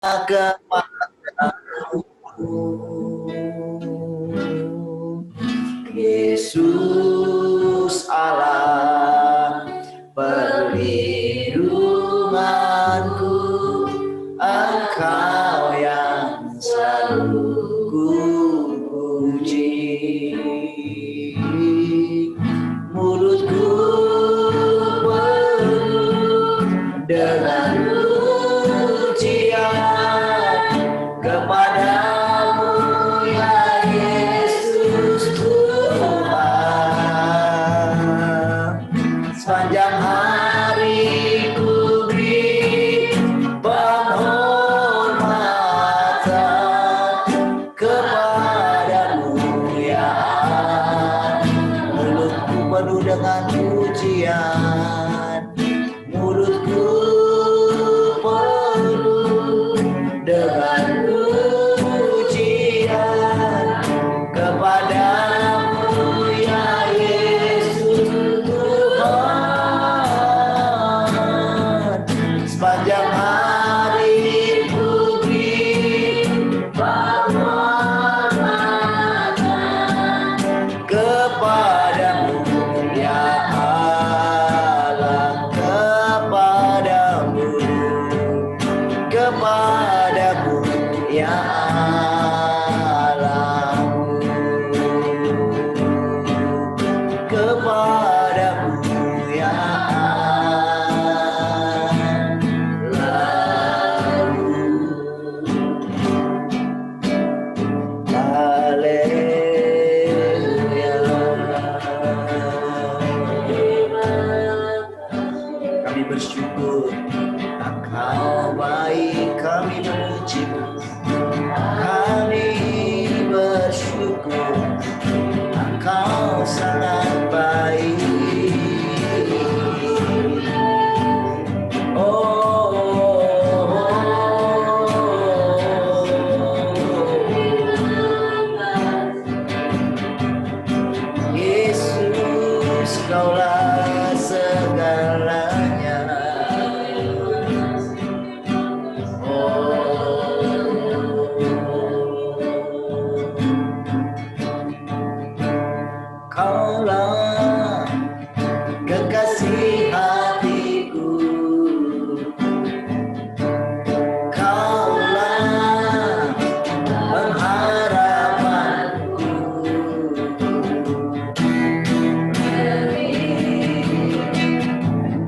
kepadamu, Yesus Allah perlindunganku, Engkau yang selalu kupuji. Mulutku penuh dengan pujian kepadamu, ya Yesus Tuhan. Sepanjang hari ku beri penghormatan kepadamu, ya mulutku penuh dengan pujian, mulutku penuh dengan pujian kepadamu, ya Yesus Tuhan. Sepanjang hari ku beri penghormatan kepadamu, ya Allah, kepadamu, kepadamu, ya Allah, kepadamu, ya kami bersyukur, Engkau baik, kami memujimu. Kami bersyukur, Engkau sangat baik. Yesus, Kaulah segalanya. Kaulah kekasih hatiku, Kaulah pengharapanku.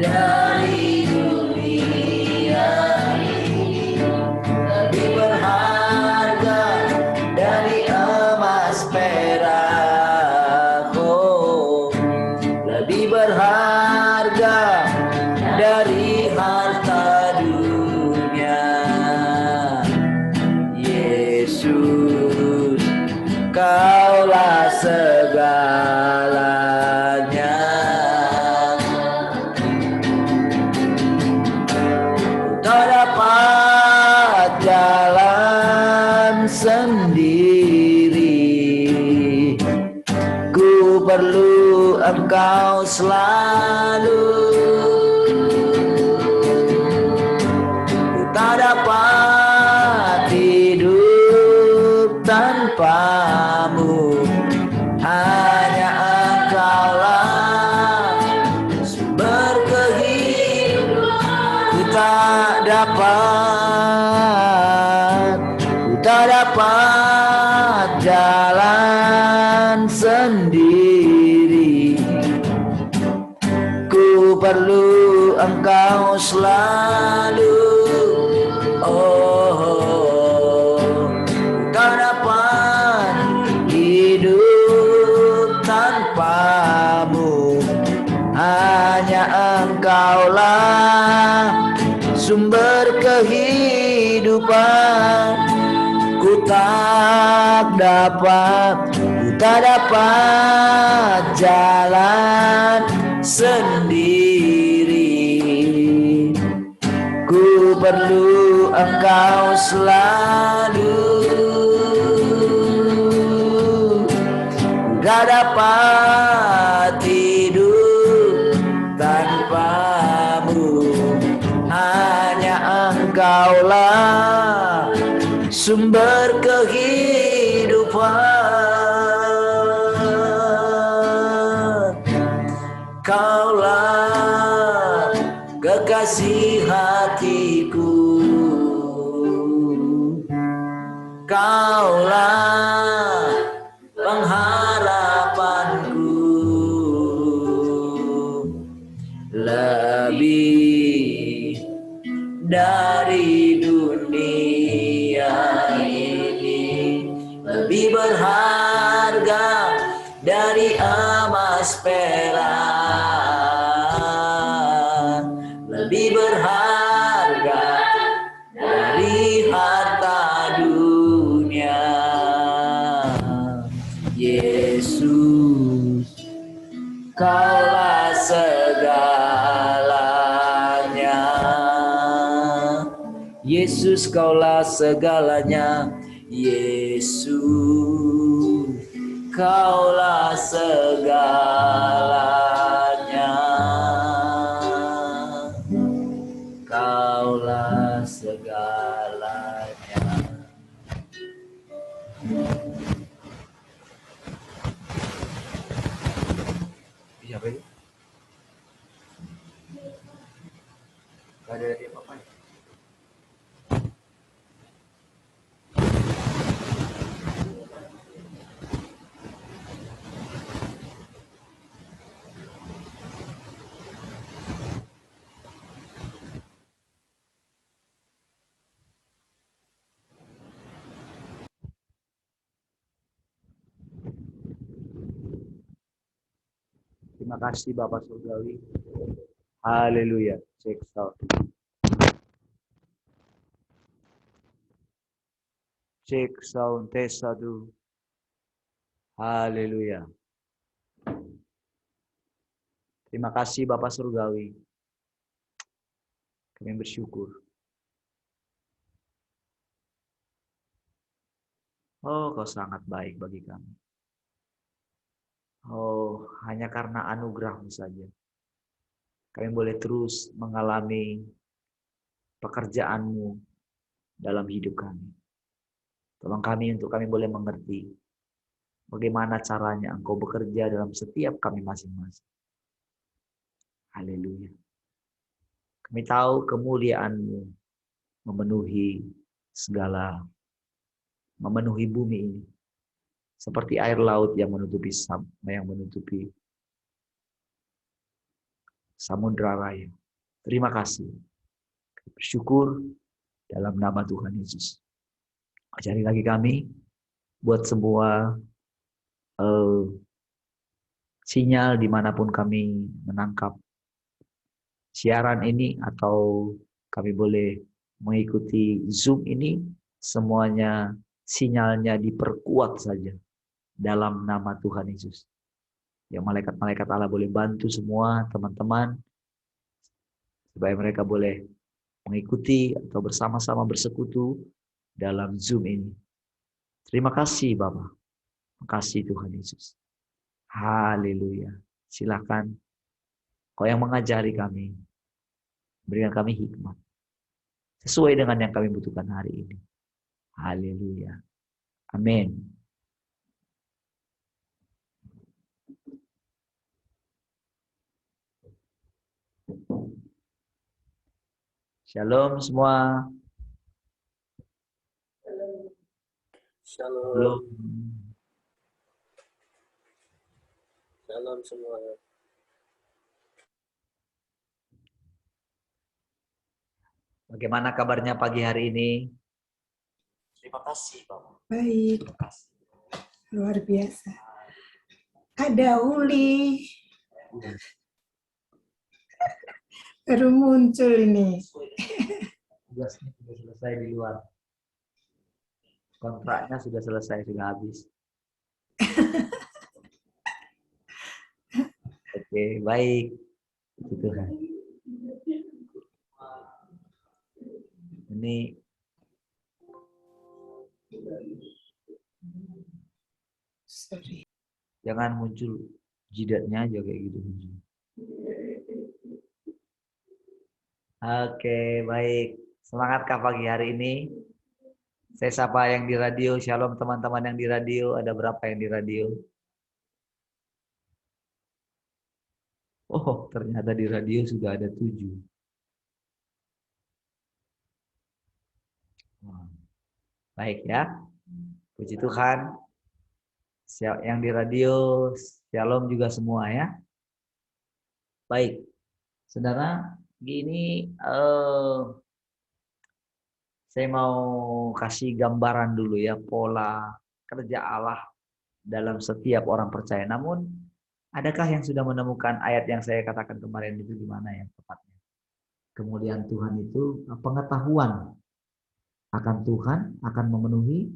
Dari dunia ini lebih berharga dari emas perak, lebih berharga dari harta dunia. Yesus, Kaulah segalanya. Tak dapat jalan sendiri, ku perlu Engkau selalu. Ku tak dapat hidup tanpamu, hanya Engkaulah sumber kehidupan. Ku tak dapat jalan sendiri, ku perlu Engkau selalu. Tak dapat hidup tanpamu, hanya Engkaulah sumber kehidupan. Ku tak dapat jalan sendiri, ku perlu Engkau selalu. Tak dapat hidup tanpamu, hanya Engkaulah sumber kehidupan. Kaulah kekasih hatiku, Kaulah pengharapanku, lebih dari dunia ini, lebih berharga dari emas perak, lebih berharga dari harta dunia. Yesus, Kaulah segalanya. Yesus, Kaulah segalanya. Yesus, Kaulah segalanya. Kaulah segalanya. Siapa itu? Gak ada dia apa-apa ya? Terima kasih Bapak Surgawi. Haleluya. Cek sound. Cek sound. Tes 1. Haleluya. Terima kasih Bapak Surgawi. Kami bersyukur. Oh, Kau sangat baik bagi kami. Oh, hanya karena anugerah-Mu saja kami boleh terus mengalami pekerjaan-Mu dalam hidup kami. Tolong kami untuk kami boleh mengerti bagaimana caranya Engkau bekerja dalam setiap kami masing-masing. Haleluya. Kami tahu kemuliaan-Mu memenuhi memenuhi bumi ini. Seperti air laut yang menutupi samudra raya. Terima kasih. Bersyukur dalam nama Tuhan Yesus. Ajari lagi kami buat semua sinyal dimanapun kami menangkap siaran ini atau kami boleh mengikuti Zoom ini, semuanya sinyalnya diperkuat saja dalam nama Tuhan Yesus. Yang malaikat-malaikat Allah boleh bantu semua teman-teman supaya mereka boleh mengikuti atau bersama-sama bersekutu dalam Zoom ini. Terima kasih Bapak. Terima kasih Tuhan Yesus. Haleluya. Silakan Kau yang mengajari kami, berikan kami hikmat sesuai dengan yang kami butuhkan hari ini. Haleluya. Amin. Shalom semua. Shalom. Shalom semua. Bagaimana kabarnya pagi hari ini? Terima kasih, Bapak. Baik. Luar biasa. Ada Uli. Baru muncul ini. Tugasnya sudah selesai di luar. Kontraknya sudah selesai, sudah habis. Oke, baik. Gitu kan. Ini Sorry. jangan muncul jidatnya aja kayak gitu. Oke, baik. Semangat kah pagi hari ini? Saya sapa yang di radio. Shalom teman-teman yang di radio. Ada berapa yang di radio? Oh, ternyata di radio sudah ada 7. Baik ya. Puji Tuhan. Yang di radio, shalom juga semua ya. Baik. Saudara, gini saya mau kasih gambaran dulu ya pola kerja Allah dalam setiap orang percaya. Namun, adakah yang sudah menemukan ayat yang saya katakan kemarin itu di mana yang tepatnya? Kemuliaan Tuhan itu pengetahuan akan Tuhan akan memenuhi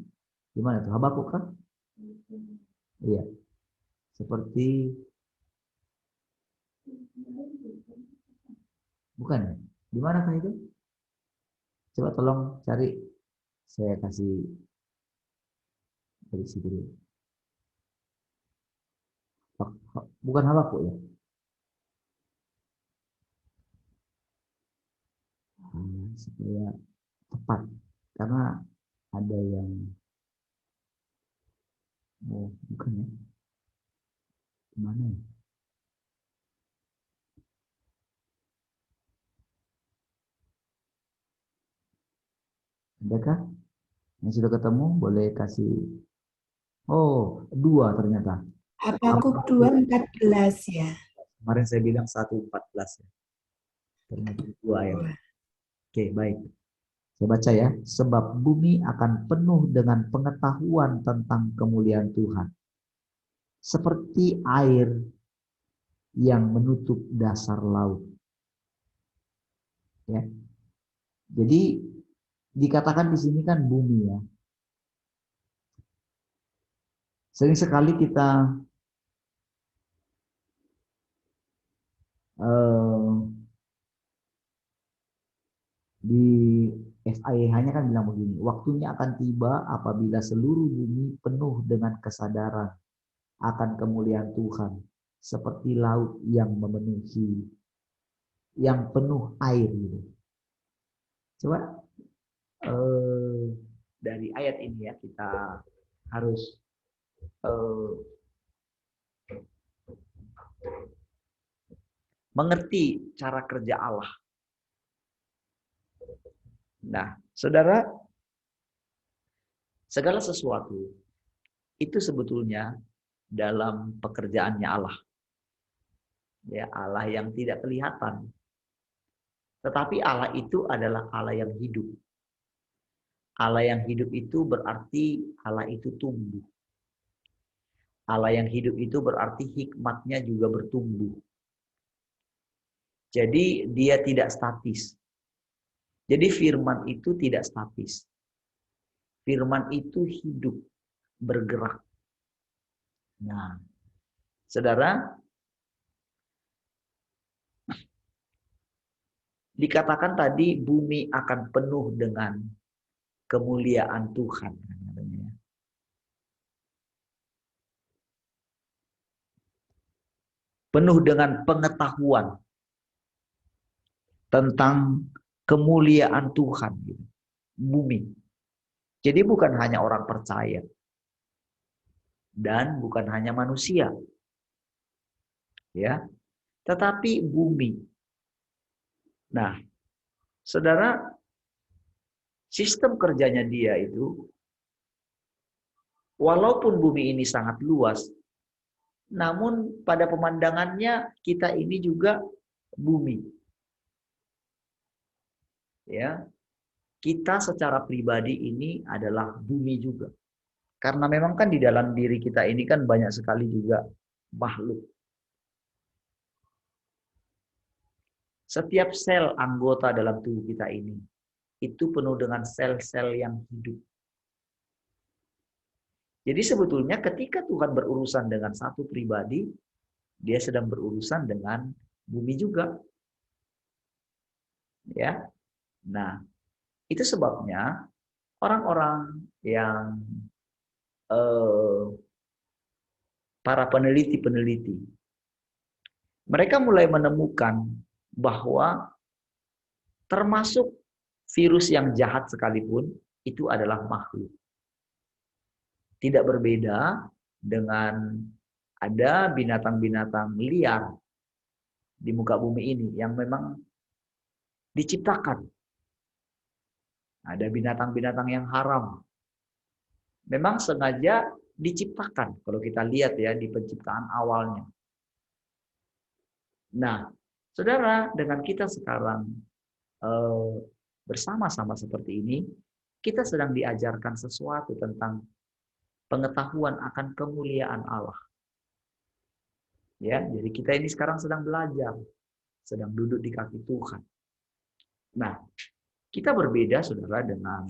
gimana tuh? Habakuk kan? Iya. Seperti bukan ya? Di manakah itu? Coba tolong cari. Saya kasih dari situ dulu. Bukan Habakuk ya? Supaya tepat. Karena ada yang bukan ya? Gimana ya? Adakah yang sudah ketemu? Boleh kasih. Oh, 2 ternyata. Habakuk 2:14 ya. Kemarin saya bilang 1:14 ya. Ternyata 2 ya. Oke, baik. Saya baca ya. Sebab bumi akan penuh dengan pengetahuan tentang kemuliaan Tuhan. Seperti air yang menutup dasar laut. Ya. Jadi dikatakan di sini kan bumi ya. Sering sekali kita di FIH-nya kan bilang begini, waktunya akan tiba apabila seluruh bumi penuh dengan kesadaran akan kemuliaan Tuhan, seperti laut yang memenuhi, yang penuh air gitu. Coba dari ayat ini ya kita harus mengerti cara kerja Allah. Nah, saudara, segala sesuatu itu sebetulnya dalam pekerjaannya Allah. Ya, Allah yang tidak kelihatan. Tetapi Allah itu adalah Allah yang hidup. Allah yang hidup itu berarti Allah itu tumbuh. Allah yang hidup itu berarti hikmatnya juga bertumbuh. Jadi dia tidak statis. Jadi firman itu tidak statis. Firman itu hidup, bergerak. Nah, saudara, dikatakan tadi bumi akan penuh dengan kemuliaan Tuhan. Penuh dengan pengetahuan tentang kemuliaan Tuhan. Bumi. Jadi bukan hanya orang percaya. Dan bukan hanya manusia. Ya, tetapi bumi. Nah, saudara, sistem kerjanya dia itu, walaupun bumi ini sangat luas, namun pada pemandangannya kita ini juga bumi. Ya, kita secara pribadi ini adalah bumi juga. Karena memang kan di dalam diri kita ini kan banyak sekali juga makhluk. Setiap sel anggota dalam tubuh kita ini itu penuh dengan sel-sel yang hidup. Jadi sebetulnya ketika Tuhan berurusan dengan satu pribadi, dia sedang berurusan dengan bumi juga. Ya. Nah, itu sebabnya orang-orang yang para peneliti-peneliti, mereka mulai menemukan bahwa termasuk virus yang jahat sekalipun, itu adalah makhluk. Tidak berbeda dengan ada binatang-binatang liar di muka bumi ini yang memang diciptakan. Ada binatang-binatang yang haram. Memang sengaja diciptakan kalau kita lihat ya di penciptaan awalnya. Nah, saudara, dengan kita sekarang bersama-sama seperti ini, kita sedang diajarkan sesuatu tentang pengetahuan akan kemuliaan Allah. Ya, jadi kita ini sekarang sedang belajar, sedang duduk di kaki Tuhan. Nah, kita berbeda, saudara, dengan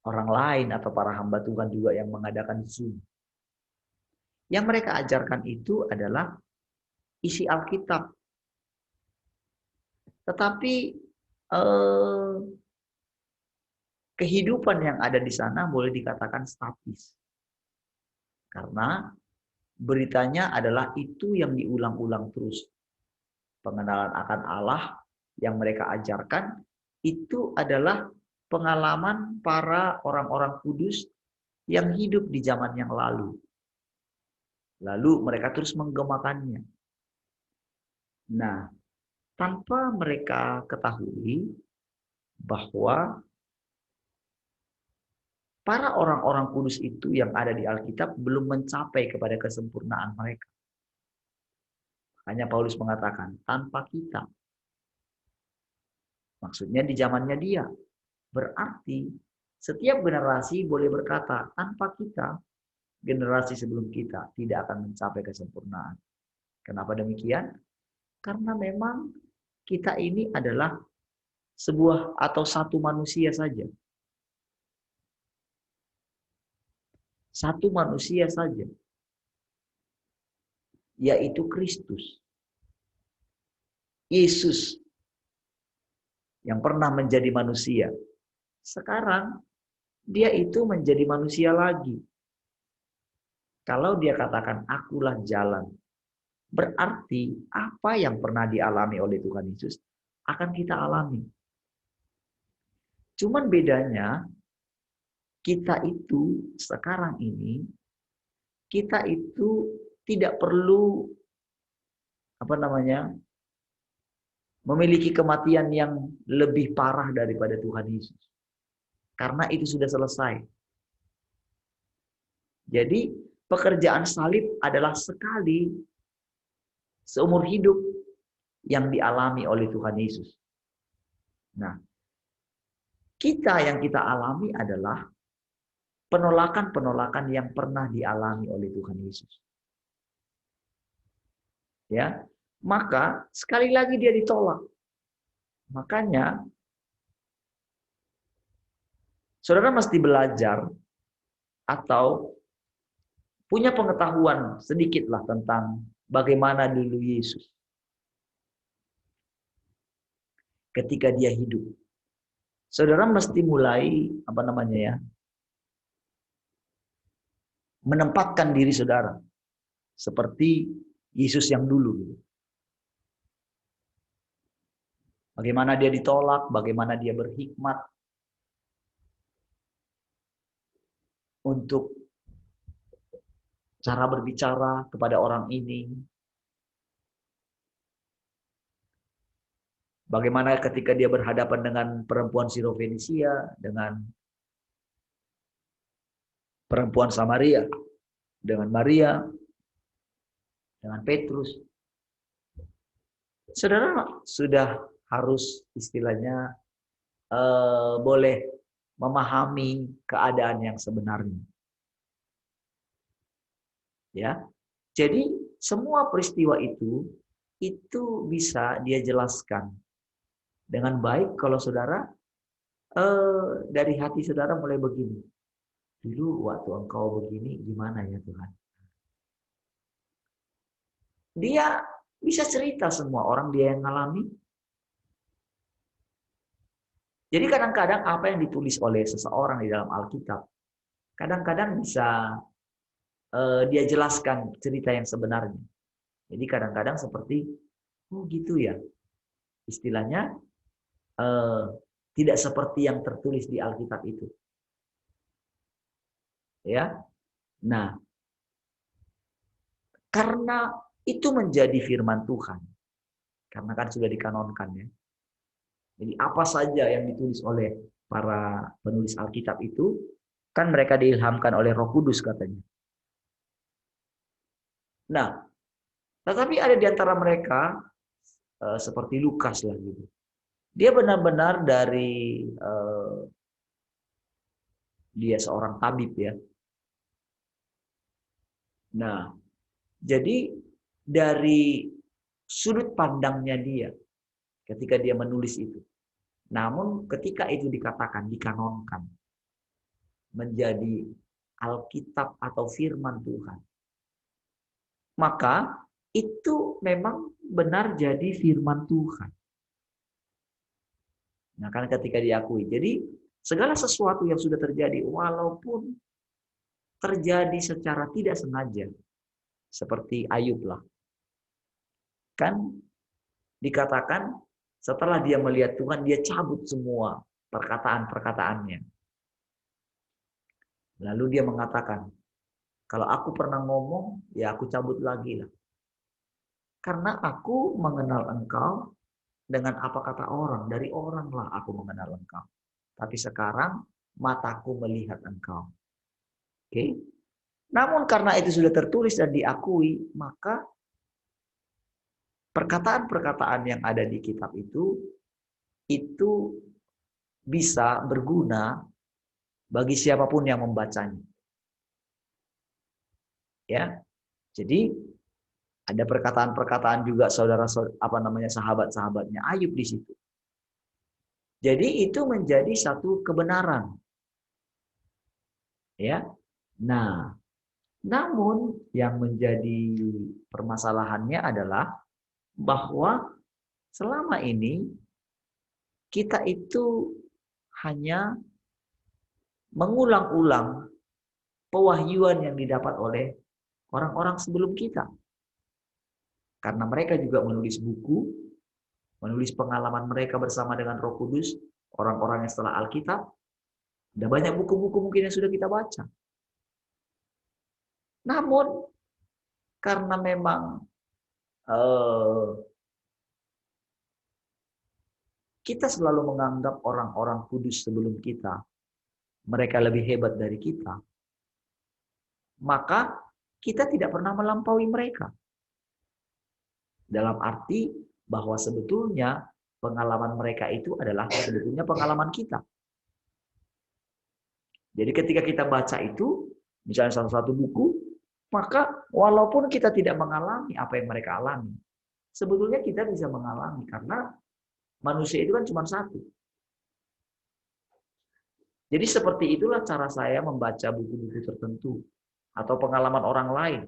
orang lain atau para hamba Tuhan juga yang mengadakan Zoom. Yang mereka ajarkan itu adalah isi Alkitab. Tetapi kehidupan yang ada di sana boleh dikatakan statis. Karena beritanya adalah itu yang diulang-ulang terus. Pengenalan akan Allah yang mereka ajarkan itu adalah pengalaman para orang-orang kudus yang hidup di zaman yang lalu. Lalu mereka terus menggemakannya. Nah, tanpa mereka ketahui bahwa para orang-orang kudus itu yang ada di Alkitab belum mencapai kepada kesempurnaan mereka. Hanya Paulus mengatakan, tanpa kita. Maksudnya di zamannya dia. Berarti setiap generasi boleh berkata, tanpa kita, generasi sebelum kita tidak akan mencapai kesempurnaan. Kenapa demikian? Karena memang kita ini adalah sebuah atau satu manusia saja. Satu manusia saja. Yaitu Kristus. Yesus yang pernah menjadi manusia. Sekarang dia itu menjadi manusia lagi. Kalau dia katakan akulah jalan, berarti apa yang pernah dialami oleh Tuhan Yesus akan kita alami. Cuman bedanya kita itu sekarang ini kita itu tidak perlu memiliki kematian yang lebih parah daripada Tuhan Yesus. Karena itu sudah selesai. Jadi pekerjaan salib adalah sekali seumur hidup yang dialami oleh Tuhan Yesus. Nah, yang kita alami adalah penolakan-penolakan yang pernah dialami oleh Tuhan Yesus. Ya, maka sekali lagi dia ditolak. Makanya saudara mesti belajar atau punya pengetahuan sedikitlah tentang bagaimana dulu Yesus ketika dia hidup. Saudara mesti mulai menempatkan diri saudara seperti Yesus yang dulu. Bagaimana dia ditolak, bagaimana dia berhikmat untuk cara berbicara kepada orang ini. Bagaimana ketika dia berhadapan dengan perempuan Sirofenisia, dengan perempuan Samaria, dengan Maria, dengan Petrus. Saudara sudah harus istilahnya boleh memahami keadaan yang sebenarnya. Ya. Jadi semua peristiwa itu bisa dia jelaskan dengan baik kalau saudara dari hati saudara mulai begini. Dulu waktu engkau begini gimana ya Tuhan? Dia bisa cerita semua orang dia yang ngalami. Jadi kadang-kadang apa yang ditulis oleh seseorang di dalam Alkitab, kadang-kadang bisa dia jelaskan cerita yang sebenarnya. Jadi kadang-kadang seperti, oh gitu ya. Istilahnya, Tidak seperti yang tertulis di Alkitab itu. Ya. Nah, karena itu menjadi firman Tuhan. Karena kan sudah dikanonkan ya. Jadi apa saja yang ditulis oleh para penulis Alkitab itu, kan mereka diilhamkan oleh Roh Kudus katanya. Nah, tetapi ada di antara mereka seperti Lukas lah gitu. Dia benar-benar dari dia seorang tabib ya. Nah, jadi dari sudut pandangnya dia ketika dia menulis itu. Namun ketika itu dikatakan, dikanonkan menjadi Alkitab atau firman Tuhan, maka itu memang benar jadi firman Tuhan. Nah, kan ketika diakui. Jadi segala sesuatu yang sudah terjadi walaupun terjadi secara tidak sengaja, seperti Ayub lah. Kan dikatakan setelah dia melihat Tuhan, dia cabut semua perkataan-perkataannya. Lalu dia mengatakan, kalau aku pernah ngomong, ya aku cabut lagi lah. Karena aku mengenal engkau dengan apa kata orang. Dari orang lah aku mengenal engkau. Tapi sekarang mataku melihat engkau. Oke? Namun karena itu sudah tertulis dan diakui, maka perkataan-perkataan yang ada di kitab itu bisa berguna bagi siapapun yang membacanya. Ya. Jadi ada perkataan-perkataan juga sahabat-sahabatnya Ayub di situ. Jadi itu menjadi satu kebenaran. Ya. Nah, namun yang menjadi permasalahannya adalah bahwa selama ini kita itu hanya mengulang-ulang pewahyuan yang didapat oleh orang-orang sebelum kita. Karena mereka juga menulis buku, menulis pengalaman mereka bersama dengan Roh Kudus, orang-orang yang setelah Alkitab. Ada banyak buku-buku mungkin yang sudah kita baca. Namun, karena memang kita selalu menganggap orang-orang kudus sebelum kita, mereka lebih hebat dari kita, maka kita tidak pernah melampaui mereka. Dalam arti bahwa sebetulnya pengalaman mereka itu adalah sebetulnya pengalaman kita. Jadi ketika kita baca itu, misalnya salah satu buku, maka walaupun kita tidak mengalami apa yang mereka alami, sebetulnya kita bisa mengalami karena manusia itu kan cuma satu. Jadi seperti itulah cara saya membaca buku-buku tertentu atau pengalaman orang lain.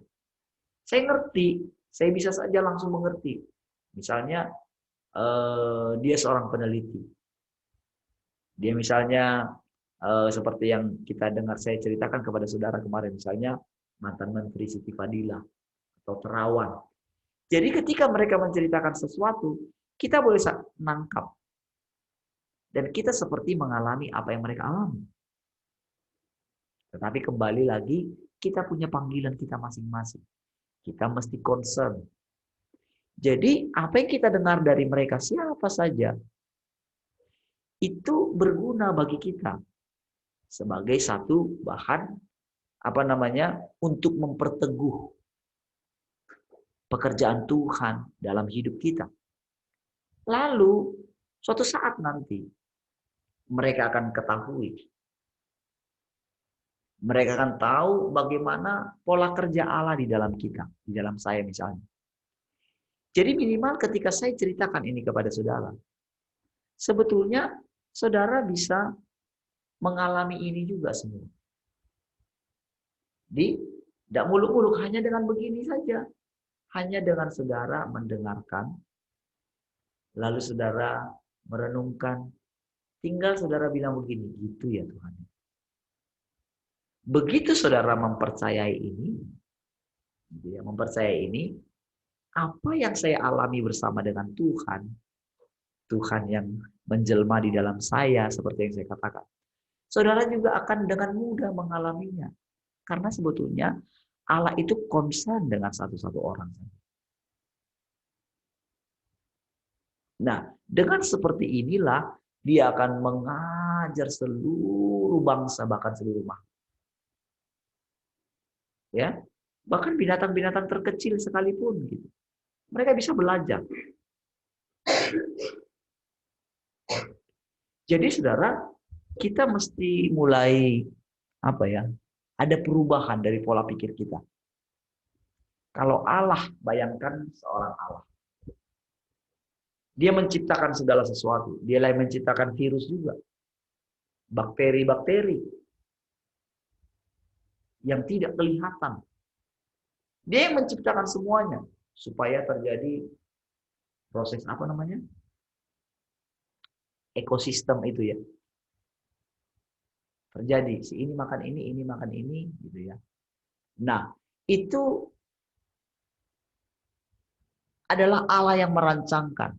Saya ngerti, saya bisa saja langsung mengerti. Misalnya dia seorang peneliti. Dia misalnya seperti yang kita dengar saya ceritakan kepada saudara kemarin, misalnya mantan Menteri Siti Fadila atau Terawan. Jadi ketika mereka menceritakan sesuatu, kita boleh nangkap. Dan kita seperti mengalami apa yang mereka alami. Tetapi kembali lagi, kita punya panggilan kita masing-masing. Kita mesti concern. Jadi apa yang kita dengar dari mereka, siapa saja, itu berguna bagi kita. Sebagai satu bahan, untuk memperteguh pekerjaan Tuhan dalam hidup kita. Lalu, suatu saat nanti, mereka akan ketahui. Mereka akan tahu bagaimana pola kerja Allah di dalam kita, di dalam saya misalnya. Jadi minimal ketika saya ceritakan ini kepada saudara, sebetulnya saudara bisa mengalami ini juga semua. Tidak muluk-muluk, hanya dengan begini saja. Hanya dengan saudara mendengarkan, lalu saudara merenungkan, tinggal saudara bilang begini, gitu ya Tuhan. Begitu saudara mempercayai ini, apa yang saya alami bersama dengan Tuhan, Tuhan yang menjelma di dalam saya, seperti yang saya katakan. Saudara juga akan dengan mudah mengalaminya. Karena sebetulnya Allah itu concern dengan satu-satu orang. Nah, dengan seperti inilah dia akan mengajar seluruh bangsa, bahkan seluruh makhluk. Ya, bahkan binatang-binatang terkecil sekalipun gitu. Mereka bisa belajar. Jadi saudara, kita mesti mulai apa ya? Ada perubahan dari pola pikir kita. Kalau Allah, bayangkan seorang Allah. Dia menciptakan segala sesuatu. Dia yang menciptakan virus juga. Bakteri-bakteri yang tidak kelihatan. Dia yang menciptakan semuanya supaya terjadi proses apa namanya? Ekosistem itu ya. Terjadi si ini makan ini makan ini gitu ya. Nah, itu adalah Allah yang merancangkan.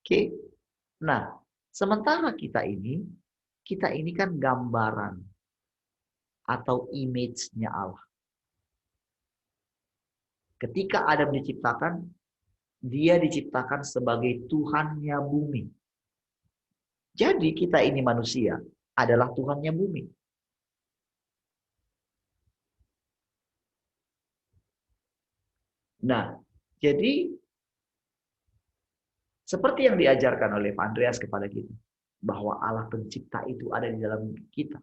Oke. Nah, sementara kita ini kan gambaran atau image-nya Allah. Ketika Adam diciptakan, dia diciptakan sebagai Tuhannya bumi. Jadi kita ini manusia adalah Tuhannya bumi. Nah, jadi seperti yang diajarkan oleh Pak Andreas kepada kita, bahwa Allah pencipta itu ada di dalam kita.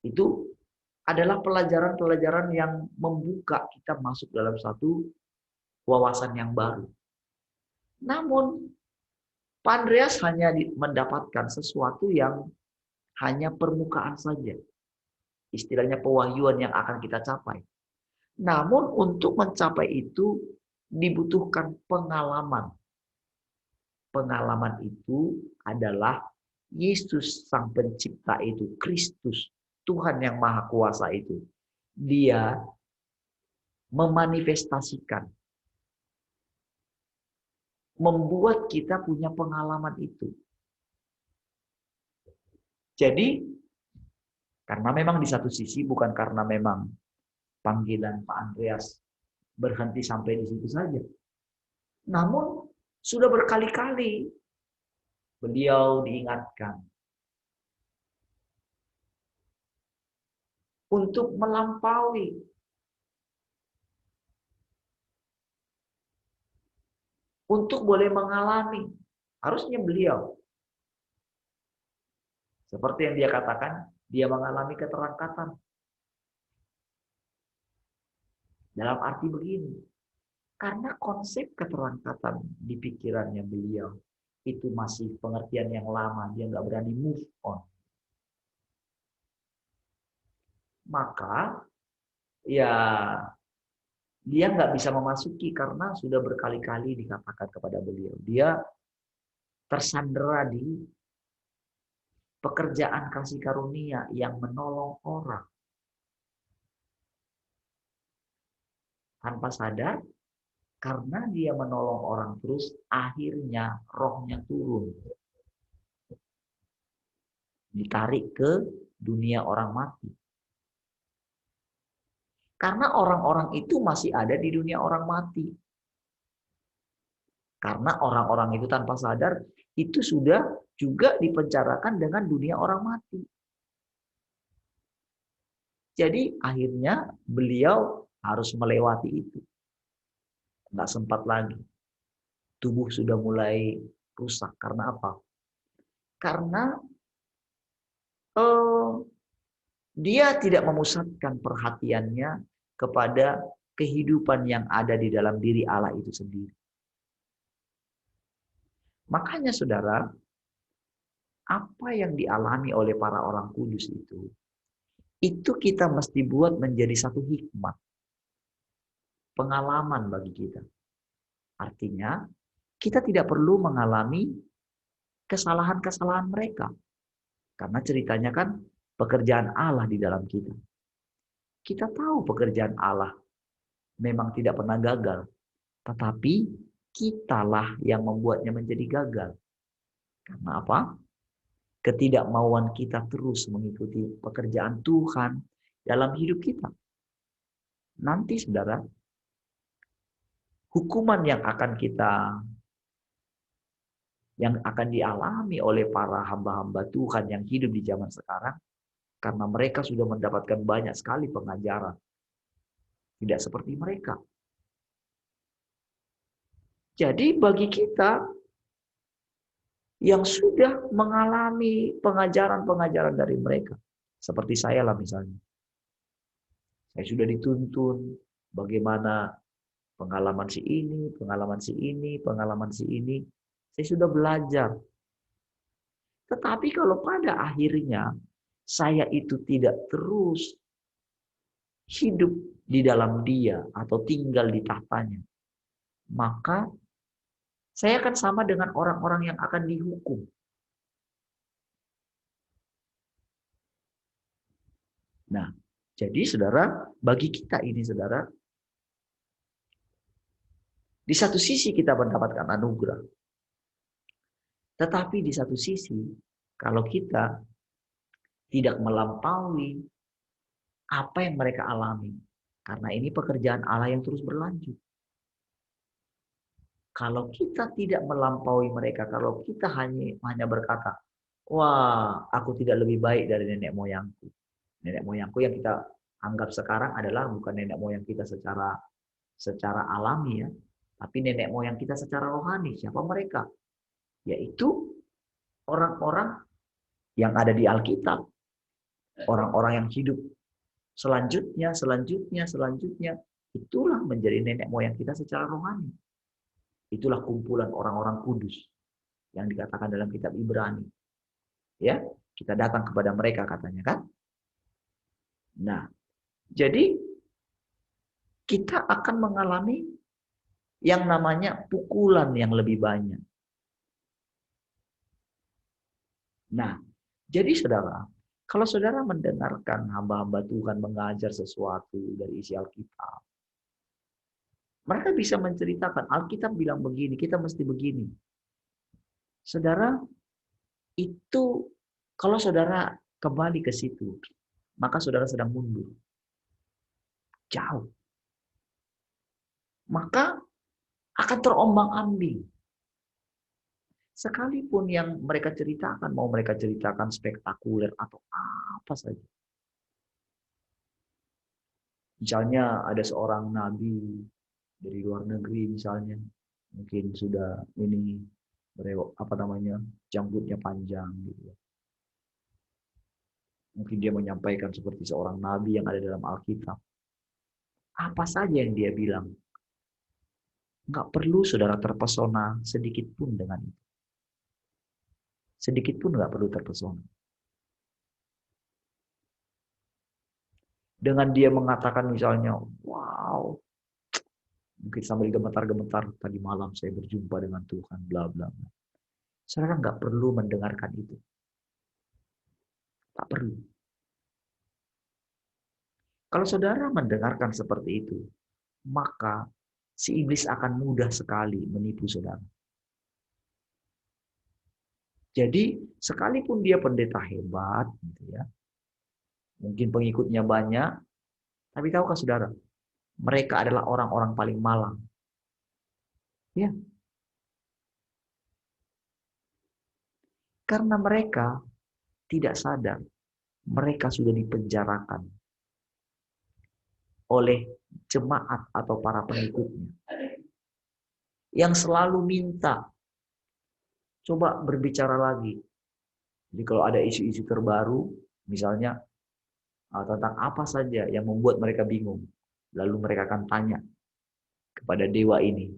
Itu adalah pelajaran-pelajaran yang membuka kita masuk dalam satu wawasan yang baru. Namun, Pak Andreas hanya mendapatkan sesuatu yang hanya permukaan saja. Istilahnya pewahyuan yang akan kita capai. Namun untuk mencapai itu dibutuhkan pengalaman. Pengalaman itu adalah Yesus sang pencipta itu, Kristus, Tuhan yang Maha Kuasa itu. Dia memanifestasikan, membuat kita punya pengalaman itu. Jadi, karena memang di satu sisi bukan karena memang panggilan Pak Andreas berhenti sampai di situ saja. Namun, sudah berkali-kali beliau diingatkan untuk melampaui untuk boleh mengalami. Harusnya beliau seperti yang dia katakan, dia mengalami keterangkatan. Dalam arti begini, karena konsep keterangkatan di pikirannya beliau itu masih pengertian yang lama, dia nggak berani move on. Maka ya dia nggak bisa memasuki karena sudah berkali-kali dikatakan kepada beliau. Dia tersandera di pekerjaan kasih karunia yang menolong orang. Tanpa sadar, karena dia menolong orang terus, akhirnya rohnya turun. Ditarik ke dunia orang mati. Karena orang-orang itu masih ada di dunia orang mati. Karena orang-orang itu tanpa sadar, itu sudah juga dipenjarakan dengan dunia orang mati. Jadi akhirnya beliau harus melewati itu. Nggak sempat lagi. Tubuh sudah mulai rusak. Karena apa? Karena dia tidak memusatkan perhatiannya kepada kehidupan yang ada di dalam diri Allah itu sendiri. Makanya saudara, apa yang dialami oleh para orang kudus itu kita mesti buat menjadi satu hikmah. Pengalaman bagi kita. Artinya, kita tidak perlu mengalami kesalahan-kesalahan mereka. Karena ceritanya kan pekerjaan Allah di dalam kita. Kita tahu pekerjaan Allah memang tidak pernah gagal. Tetapi kitalah yang membuatnya menjadi gagal. Karena apa? Ketidakmauan kita terus mengikuti pekerjaan Tuhan dalam hidup kita. Nanti saudara, hukuman yang akan dialami oleh para hamba-hamba Tuhan yang hidup di zaman sekarang, karena mereka sudah mendapatkan banyak sekali pengajaran. Tidak seperti mereka. Jadi bagi kita yang sudah mengalami pengajaran-pengajaran dari mereka, seperti saya lah misalnya. Saya sudah dituntun bagaimana pengalaman si ini, pengalaman si ini, pengalaman si ini. Saya sudah belajar. Tetapi kalau pada akhirnya saya itu tidak terus hidup di dalam dia atau tinggal di tahtanya, maka saya akan sama dengan orang-orang yang akan dihukum. Nah, jadi saudara, bagi kita ini saudara, di satu sisi kita mendapatkan anugerah. Tetapi di satu sisi, kalau kita tidak melampaui apa yang mereka alami, karena ini pekerjaan Allah yang terus berlanjut. Kalau kita tidak melampaui mereka, kalau kita hanya berkata, wah, aku tidak lebih baik dari nenek moyangku. Nenek moyangku yang kita anggap sekarang adalah bukan nenek moyang kita secara alami ya, tapi nenek moyang kita secara rohani. Siapa mereka? Yaitu orang-orang yang ada di Alkitab. Orang-orang yang hidup selanjutnya. Itulah menjadi nenek moyang kita secara rohani. Itulah kumpulan orang-orang kudus yang dikatakan dalam kitab Ibrani. Ya, kita datang kepada mereka katanya kan. Nah, jadi kita akan mengalami yang namanya pukulan yang lebih banyak. Nah, jadi saudara, kalau saudara mendengarkan hamba-hamba Tuhan mengajar sesuatu dari isi Alkitab, mereka bisa menceritakan, Alkitab bilang begini, kita mesti begini. Saudara, itu kalau saudara kembali ke situ, maka saudara sedang mundur. Jauh. Maka akan terombang-ambing. Sekalipun yang mereka ceritakan, mau mereka ceritakan spektakuler atau apa saja. Misalnya ada seorang nabi dari luar negeri misalnya, mungkin sudah ini janggutnya panjang gitu ya. Mungkin dia menyampaikan seperti seorang nabi yang ada dalam Alkitab. Apa saja yang dia bilang, nggak perlu saudara terpesona sedikit pun dengan itu. Sedikit pun nggak perlu terpesona. Dengan dia mengatakan misalnya, wow, mungkin sambil gemetar-gemetar, tadi malam saya berjumpa dengan Tuhan, bla bla bla. Saudara nggak perlu mendengarkan itu. Tak perlu. Kalau saudara mendengarkan seperti itu, maka si iblis akan mudah sekali menipu saudara. Jadi sekalipun dia pendeta hebat, gitu ya, mungkin pengikutnya banyak, tapi tahukah saudara, mereka adalah orang-orang paling malang. Ya. Karena mereka tidak sadar, mereka sudah dipenjarakan oleh jemaat atau para pengikutnya. Yang selalu minta, coba berbicara lagi. Jadi kalau ada isu-isu terbaru, misalnya tentang apa saja yang membuat mereka bingung, lalu mereka akan tanya kepada dewa ini.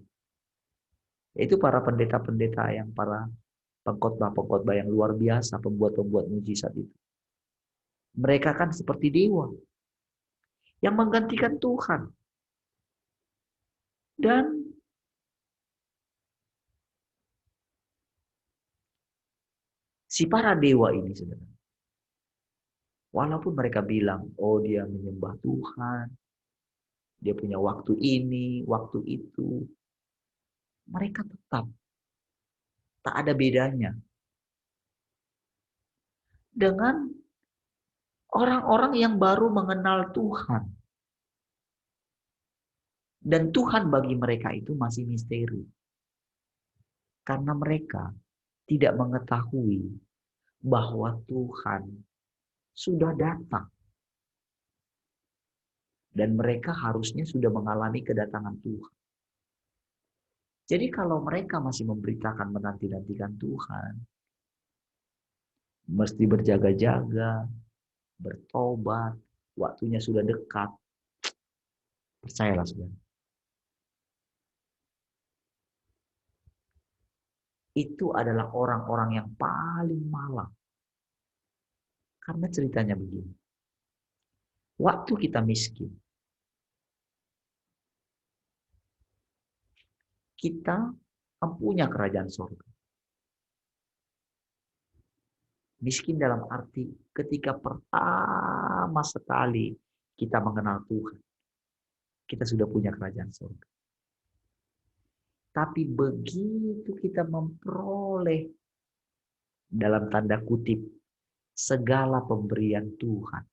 Yaitu para pendeta-pendeta yang para pengkhotbah-pengkhotbah yang luar biasa, pembuat-pembuat mujizat itu. Mereka kan seperti dewa yang menggantikan Tuhan. Dan si para dewa ini sebenarnya, walaupun mereka bilang, oh dia menyembah Tuhan, dia punya waktu ini, waktu itu, mereka tetap tak ada bedanya dengan orang-orang yang baru mengenal Tuhan. Dan Tuhan bagi mereka itu masih misteri. Karena mereka tidak mengetahui bahwa Tuhan sudah datang. Dan mereka harusnya sudah mengalami kedatangan Tuhan. Jadi kalau mereka masih memberitakan menanti-nantikan Tuhan, mesti berjaga-jaga, bertobat, waktunya sudah dekat. Percayalah saudara. Itu adalah orang-orang yang paling malang. Karena ceritanya begini. Waktu kita miskin, kita punya kerajaan surga. Miskin dalam arti ketika pertama sekali kita mengenal Tuhan, kita sudah punya kerajaan surga. Tapi begitu kita memperoleh dalam tanda kutip segala pemberian Tuhan,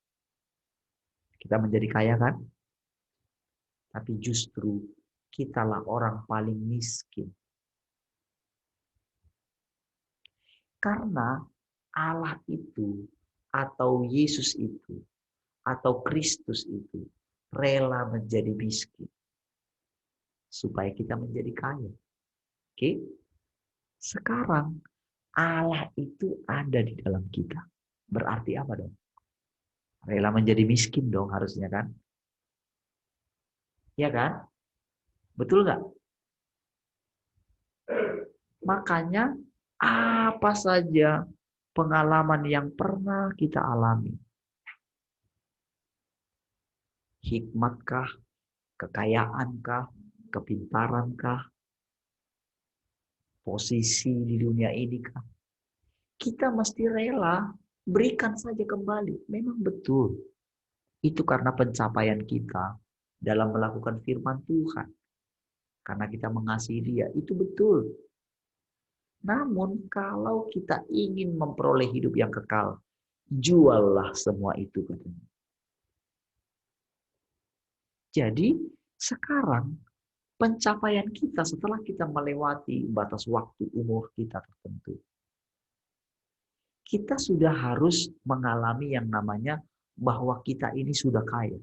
kita menjadi kaya kan? Tapi justru kitalah orang paling miskin. Karena Allah itu atau Yesus itu atau Kristus itu rela menjadi miskin supaya kita menjadi kaya. Oke? Sekarang Allah itu ada di dalam kita. Berarti apa dong? Rela menjadi miskin dong harusnya kan? Ya kan? Betul nggak? Makanya apa saja pengalaman yang pernah kita alami. Hikmatkah, kekayaankah, kepintarankah, posisi di dunia ini kah? Kita mesti rela berikan saja kembali. Memang betul. Itu karena pencapaian kita dalam melakukan firman Tuhan. Karena kita mengasihi Dia. Itu betul. Namun kalau kita ingin memperoleh hidup yang kekal, juallah semua itu katanya. Jadi sekarang pencapaian kita setelah kita melewati batas waktu umur kita tertentu, kita sudah harus mengalami yang namanya bahwa kita ini sudah kaya.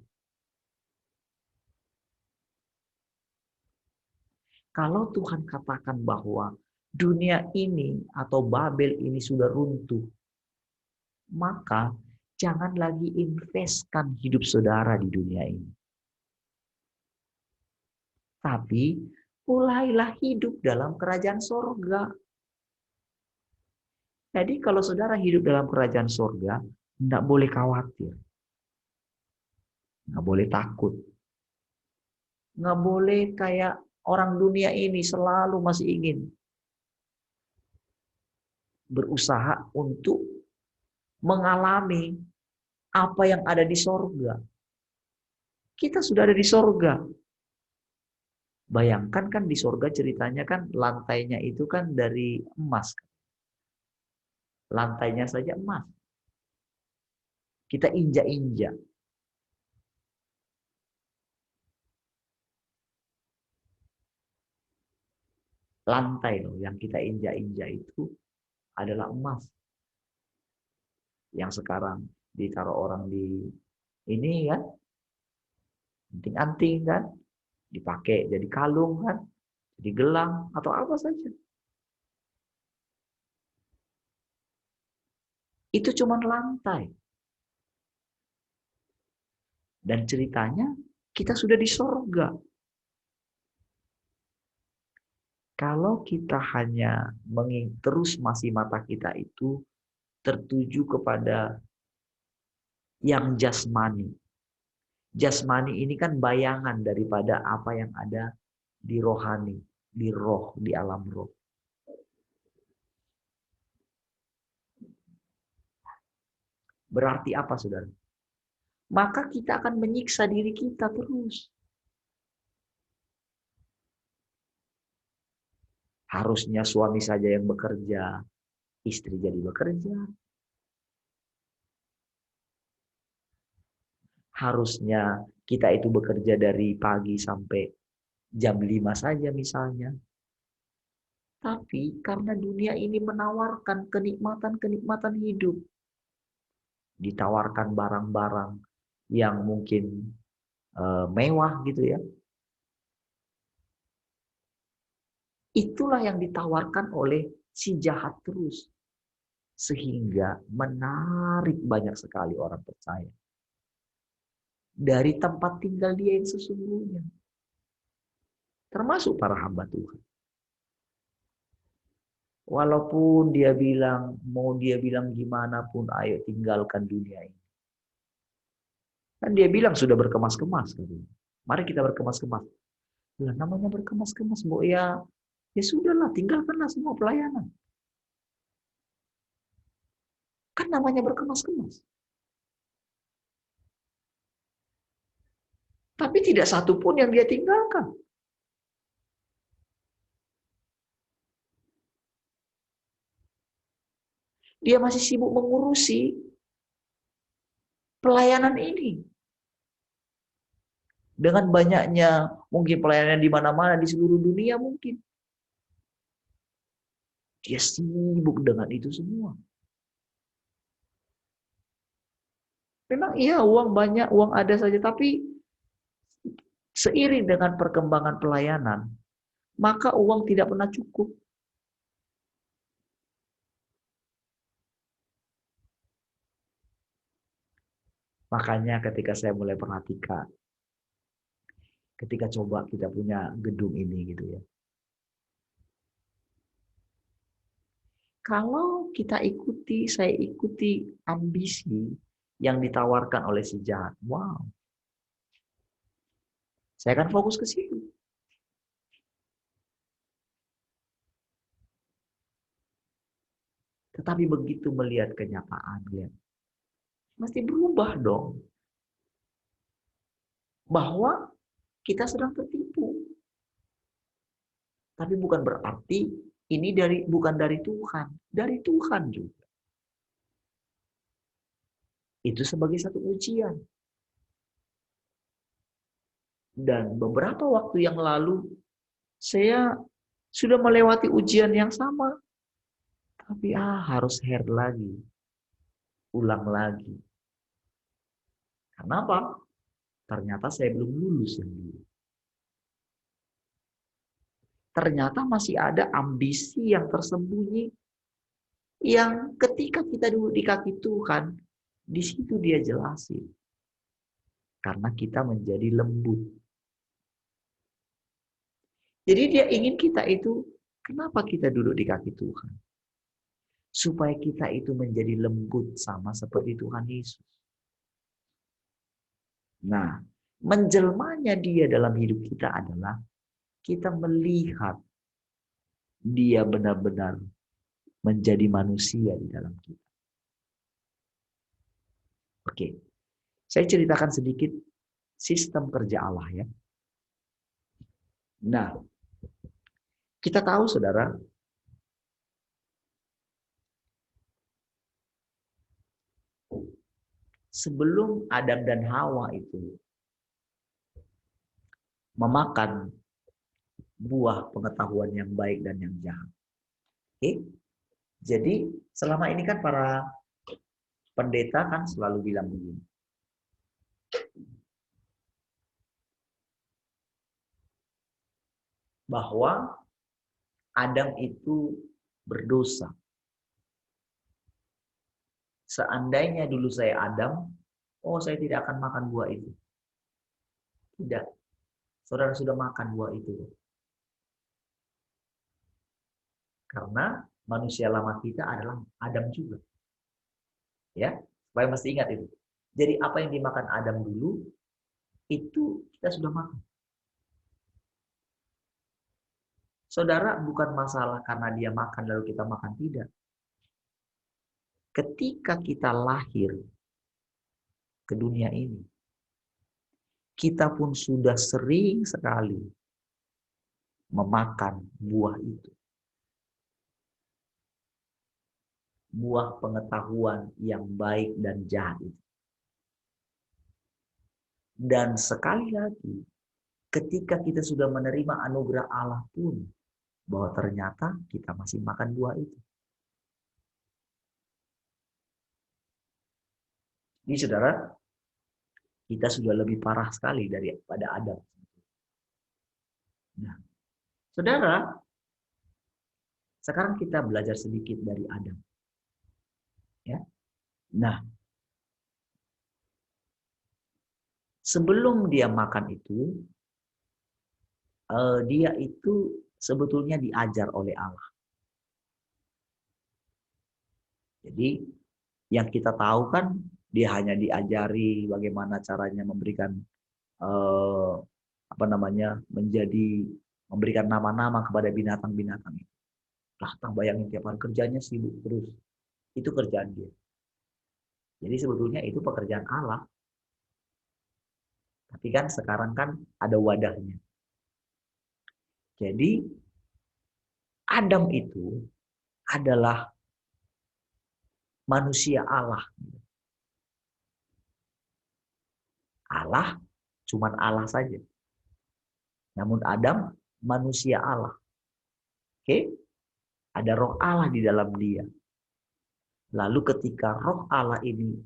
Kalau Tuhan katakan bahwa dunia ini atau Babel ini sudah runtuh, maka jangan lagi investkan hidup saudara di dunia ini. Tapi mulailah hidup dalam kerajaan sorga. Jadi kalau saudara hidup dalam kerajaan sorga, tidak boleh khawatir. Nggak boleh takut. Nggak boleh kayak orang dunia ini selalu masih ingin berusaha untuk mengalami apa yang ada di sorga. Kita sudah ada di sorga. Bayangkan kan di sorga ceritanya kan lantainya itu kan dari emas. Lantainya saja emas. Kita injak-injak. Lantai loh yang kita injak-injak itu adalah emas. Yang sekarang ditaruh orang di ini kan, anting-anting kan, dipakai jadi kalung kan, jadi gelang atau apa saja. Itu cuma lantai. Dan ceritanya kita sudah di sorga. Kalau kita hanya terus masih mata kita itu tertuju kepada yang jasmani. Jasmani ini kan bayangan daripada apa yang ada di rohani, di roh, di alam roh. Berarti apa, saudara? Maka kita akan menyiksa diri kita terus. Harusnya suami saja yang bekerja, istri jadi bekerja. Harusnya kita itu bekerja dari pagi sampai jam 5 saja misalnya. Tapi karena dunia ini menawarkan kenikmatan-kenikmatan hidup, ditawarkan barang-barang yang mungkin mewah gitu ya. Itulah yang ditawarkan oleh si jahat terus. Sehingga menarik banyak sekali orang percaya. Dari tempat tinggal dia yang sesungguhnya. Termasuk para hamba Tuhan. Walaupun dia bilang, mau dia bilang gimana pun, ayo tinggalkan dunia ini. Kan dia bilang sudah berkemas-kemas. Mari kita berkemas-kemas. Lah namanya berkemas-kemas, Bu, ya sudahlah, tinggalkanlah semua pelayanan. Kan namanya berkemas-kemas. Tapi tidak satu pun yang dia tinggalkan. Dia masih sibuk mengurusi pelayanan ini. Dengan banyaknya mungkin pelayanan di mana-mana di seluruh dunia mungkin. Dia sibuk dengan itu semua. Memang iya uang banyak, uang ada saja. Tapi seiring dengan perkembangan pelayanan, maka uang tidak pernah cukup. Makanya ketika saya mulai perhatikan, ketika coba kita punya gedung ini gitu ya. Kalau kita ikuti, saya ikuti ambisi yang ditawarkan oleh si jahat. Wow. Saya akan fokus ke situ. Tetapi begitu melihat kenyataan, lihat, mesti berubah dong. Bahwa kita sedang tertipu. Tapi bukan berarti ini bukan dari Tuhan. Dari Tuhan juga. Itu sebagai satu ujian. Dan beberapa waktu yang lalu, saya sudah melewati ujian yang sama. Tapi harus hair lagi. Ulang lagi. Kenapa? Ternyata saya belum lulus yang dulu. Ternyata masih ada ambisi yang tersembunyi. Yang ketika kita duduk di kaki Tuhan, di situ dia jelasin. Karena kita menjadi lembut. Jadi dia ingin kita itu, kenapa kita duduk di kaki Tuhan? Supaya kita itu menjadi lembut sama seperti Tuhan Yesus. Nah, menjelmanya dia dalam hidup kita adalah kita melihat dia benar-benar menjadi manusia di dalam kita. Oke, saya ceritakan sedikit sistem kerja Allah ya. Nah, kita tahu saudara, sebelum Adam dan Hawa itu memakan buah pengetahuan yang baik dan yang jahat. Oke? Jadi selama ini kan para pendeta kan selalu bilang begini. Bahwa Adam itu berdosa. Seandainya dulu saya Adam, saya tidak akan makan buah itu. Tidak. Saudara sudah makan buah itu. Karena manusia lama kita adalah Adam juga. Ya, supaya mesti ingat itu. Jadi apa yang dimakan Adam dulu, itu kita sudah makan. Saudara, bukan masalah karena dia makan lalu kita makan, tidak. Ketika kita lahir ke dunia ini, kita pun sudah sering sekali memakan buah itu. Buah pengetahuan yang baik dan jahat itu. Dan sekali lagi, ketika kita sudah menerima anugerah Allah pun, bahwa ternyata kita masih makan buah itu. Jadi saudara, kita sudah lebih parah sekali daripada Adam. Nah, saudara, sekarang kita belajar sedikit dari Adam. Ya. Nah, sebelum dia makan itu, dia itu sebetulnya diajar oleh Allah. Jadi yang kita tahu kan dia hanya diajari bagaimana caranya memberikan memberikan nama-nama kepada binatang-binatang itu. Lah, bayangin tiap hari kerjanya sibuk terus. Itu kerjaan dia. Jadi sebetulnya itu pekerjaan Allah. Tapi kan sekarang kan ada wadahnya. Jadi Adam itu adalah manusia Allah. Allah cuman Allah saja. Namun Adam manusia Allah. Oke? Ada roh Allah di dalam dia. Lalu ketika roh Allah ini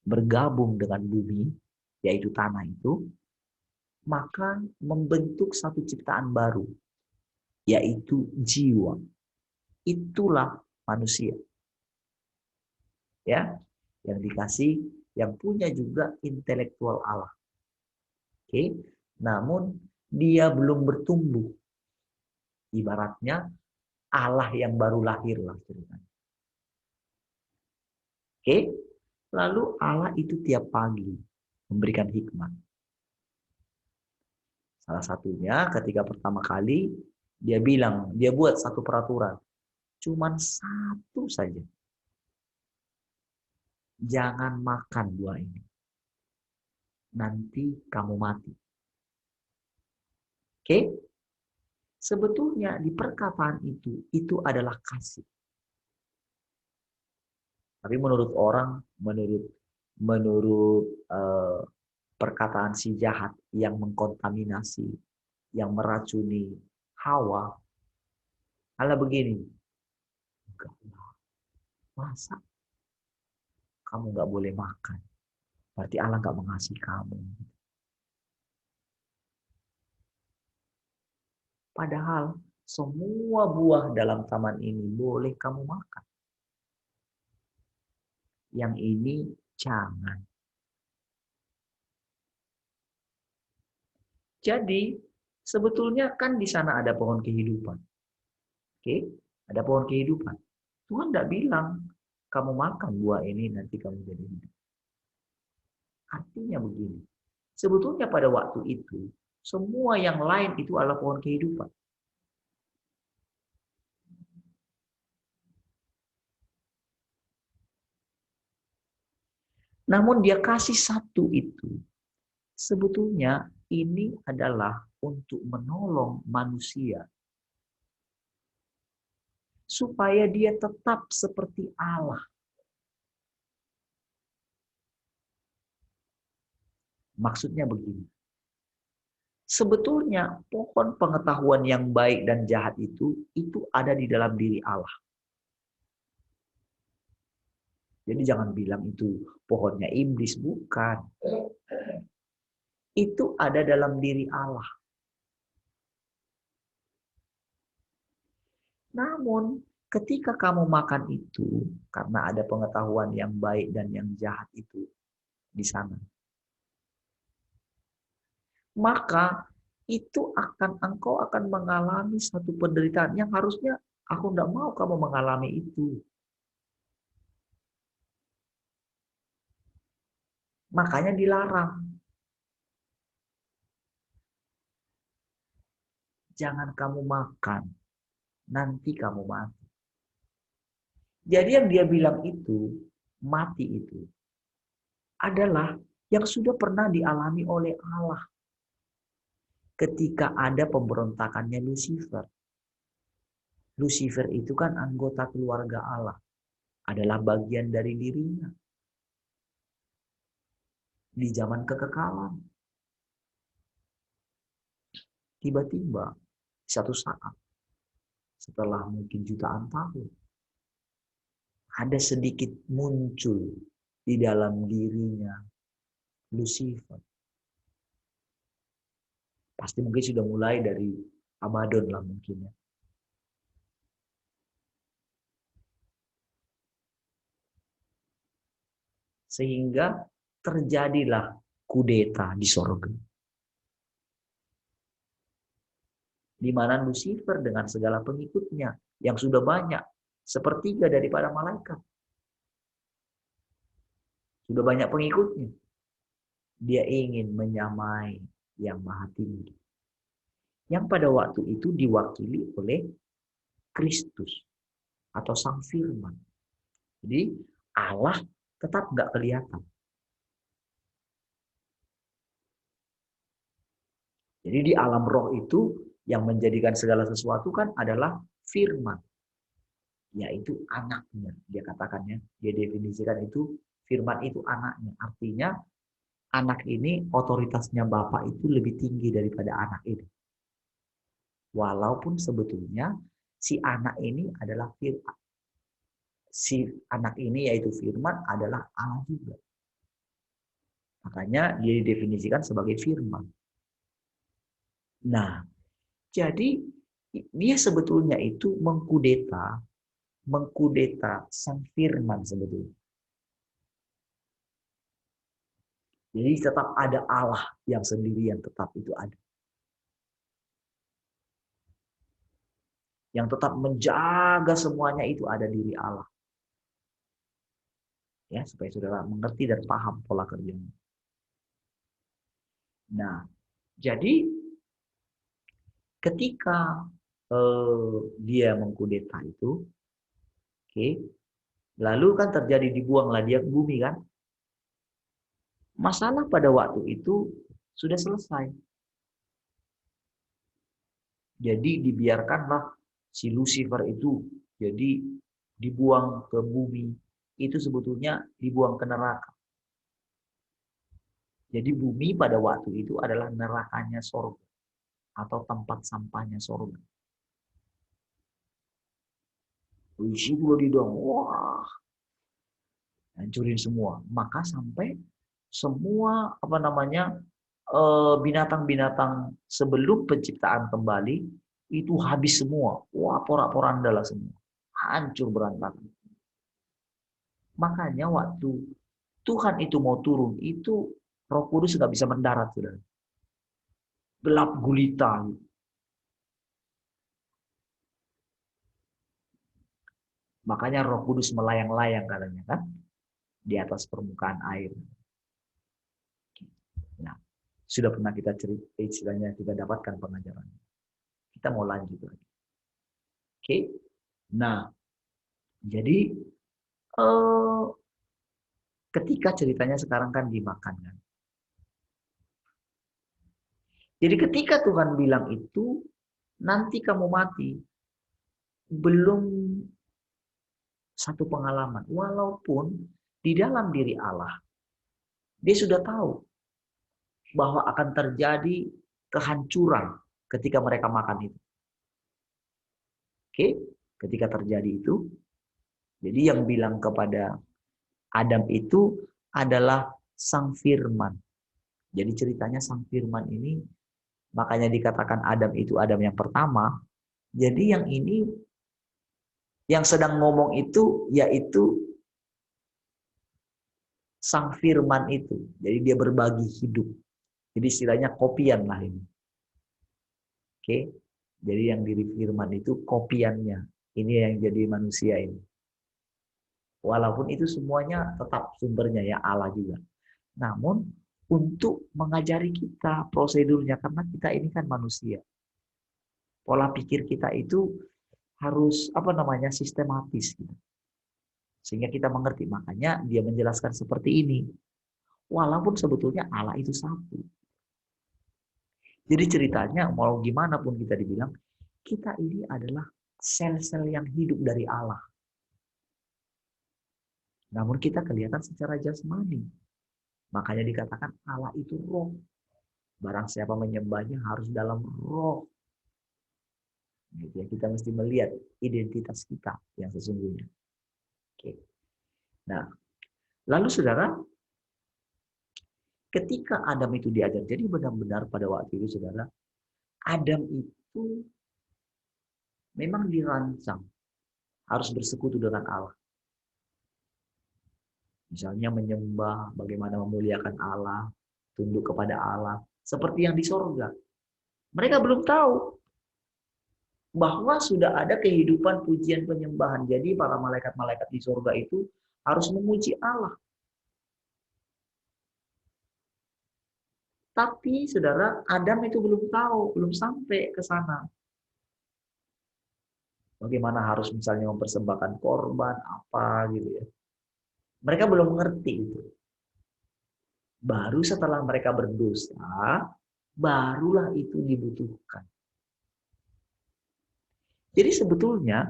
bergabung dengan bumi, yaitu tanah itu, maka membentuk satu ciptaan baru, yaitu jiwa. Itulah manusia. Ya, yang dikasih, yang punya juga intelektual Allah. Oke, namun dia belum bertumbuh. Ibaratnya Allah yang baru lahir lah ceritanya. Oke, lalu Allah itu tiap pagi memberikan hikmat. Salah satunya ketika pertama kali dia bilang, dia buat satu peraturan. Cuman satu saja. Jangan makan buah ini. Nanti kamu mati. Oke? Sebetulnya di perkataan itu adalah kasih. Tapi menurut orang, menurut perkataan si jahat yang mengkontaminasi, yang meracuni Hawa, Allah begini, enggak, masa kamu nggak boleh makan? Berarti Allah nggak mengasihi kamu. Padahal semua buah dalam taman ini boleh kamu makan. Yang ini jangan. Jadi sebetulnya kan di sana ada pohon kehidupan. Oke, ada pohon kehidupan. Tuhan tidak bilang kamu makan buah ini nanti kamu jadi hidup. Artinya begini. Sebetulnya pada waktu itu semua yang lain itu adalah pohon kehidupan. Namun dia kasih satu itu. Sebetulnya ini adalah untuk menolong manusia. Supaya dia tetap seperti Allah. Maksudnya begini. Sebetulnya pohon pengetahuan yang baik dan jahat itu ada di dalam diri Allah. Jadi jangan bilang itu pohonnya iblis, bukan. Itu ada dalam diri Allah. Namun ketika kamu makan itu, karena ada pengetahuan yang baik dan yang jahat itu di sana, maka itu engkau akan mengalami satu penderitaan yang harusnya aku tidak mau kamu mengalami itu. Makanya dilarang. Jangan kamu makan, nanti kamu mati. Jadi yang dia bilang itu, mati itu, adalah yang sudah pernah dialami oleh Allah. Ketika ada pemberontakannya Lucifer. Lucifer itu kan anggota keluarga Allah. Adalah bagian dari dirinya. Di zaman kekekalan. tiba-tiba satu saat setelah mungkin jutaan tahun ada sedikit muncul di dalam dirinya Lucifer. Pasti mungkin sudah mulai dari Abaddon lah mungkin ya. Sehingga terjadilah kudeta di sorga. Di mana Lucifer dengan segala pengikutnya yang sudah banyak, sepertiga daripada malaikat. Sudah banyak pengikutnya. Dia ingin menyamai yang maha tinggi. Yang pada waktu itu diwakili oleh Kristus atau Sang Firman. Jadi Allah tetap nggak kelihatan. Jadi di alam roh itu yang menjadikan segala sesuatu kan adalah firman. Yaitu anaknya. Dia katakannya, dia definisikan itu firman itu anaknya. Artinya anak ini otoritasnya Bapa itu lebih tinggi daripada anak ini. Walaupun sebetulnya si anak ini adalah firman. Si anak ini yaitu firman adalah Allah juga. Makanya dia didefinisikan sebagai firman. Nah, jadi dia sebetulnya itu mengkudeta sang firman sebetulnya. Jadi tetap ada Allah yang sendirian, tetap itu ada. Yang tetap menjaga semuanya itu ada diri Allah. Ya, supaya saudara mengerti dan paham pola kerjanya. Nah, jadi ketika dia mengkudeta itu, oke, lalu kan terjadi dibuanglah dia ke bumi kan. Masalah pada waktu itu sudah selesai. Jadi dibiarkanlah si Lucifer itu jadi dibuang ke bumi. Itu sebetulnya dibuang ke neraka. Jadi bumi pada waktu itu adalah nerakanya sorga atau tempat sampahnya sorga. Isi dulu di dong, wah, hancurin semua. Maka sampai semua binatang-binatang sebelum penciptaan kembali itu habis semua. Wah, porak-poranda lah semua. Hancur berantakan. Makanya waktu Tuhan itu mau turun, itu Roh Kudus nggak bisa mendarat, saudara. Gelap gulita. Makanya Roh Kudus melayang-layang katanya kan di atas permukaan air. Nah, sudah pernah kita cerita, istilahnya kita dapatkan pengajaran. Kita mau lanjut lagi. Oke. Nah, jadi ketika ceritanya sekarang kan dimakan kan. Jadi ketika Tuhan bilang itu, nanti kamu mati, belum satu pengalaman. Walaupun di dalam diri Allah, dia sudah tahu bahwa akan terjadi kehancuran ketika mereka makan itu. Oke, ketika terjadi itu, jadi yang bilang kepada Adam itu adalah Sang Firman. Jadi ceritanya Sang Firman ini, makanya dikatakan Adam itu Adam yang pertama. Jadi yang ini, yang sedang ngomong itu, yaitu Sang Firman itu. Jadi dia berbagi hidup. Jadi istilahnya kopian lah ini. Oke, jadi yang diri Firman itu kopiannya. Ini yang jadi manusia ini. Walaupun itu semuanya tetap sumbernya ya Allah juga. Namun untuk mengajari kita prosedurnya, karena kita ini kan manusia. Pola pikir kita itu harus sistematis gitu. Sehingga kita mengerti, makanya dia menjelaskan seperti ini. Walaupun sebetulnya Allah itu satu. Jadi ceritanya mau gimana pun kita dibilang, kita ini adalah sel-sel yang hidup dari Allah. Namun kita kelihatan secara jasmani. Makanya dikatakan Allah itu roh. Barang siapa menyembahnya harus dalam roh. Gitu ya. Kita mesti melihat identitas kita yang sesungguhnya. Oke. Nah, lalu saudara, ketika Adam itu diajar, jadi benar-benar pada waktu itu saudara, Adam itu memang dirancang harus bersekutu dengan Allah. Misalnya menyembah, bagaimana memuliakan Allah, tunduk kepada Allah, seperti yang di sorga. Mereka belum tahu bahwa sudah ada kehidupan pujian penyembahan. Jadi para malaikat-malaikat di sorga itu harus memuji Allah. Tapi saudara, Adam itu belum tahu, belum sampai ke sana. Bagaimana harus misalnya mempersembahkan korban, apa gitu ya. Mereka belum mengerti itu. Baru setelah mereka berdosa, barulah itu dibutuhkan. Jadi sebetulnya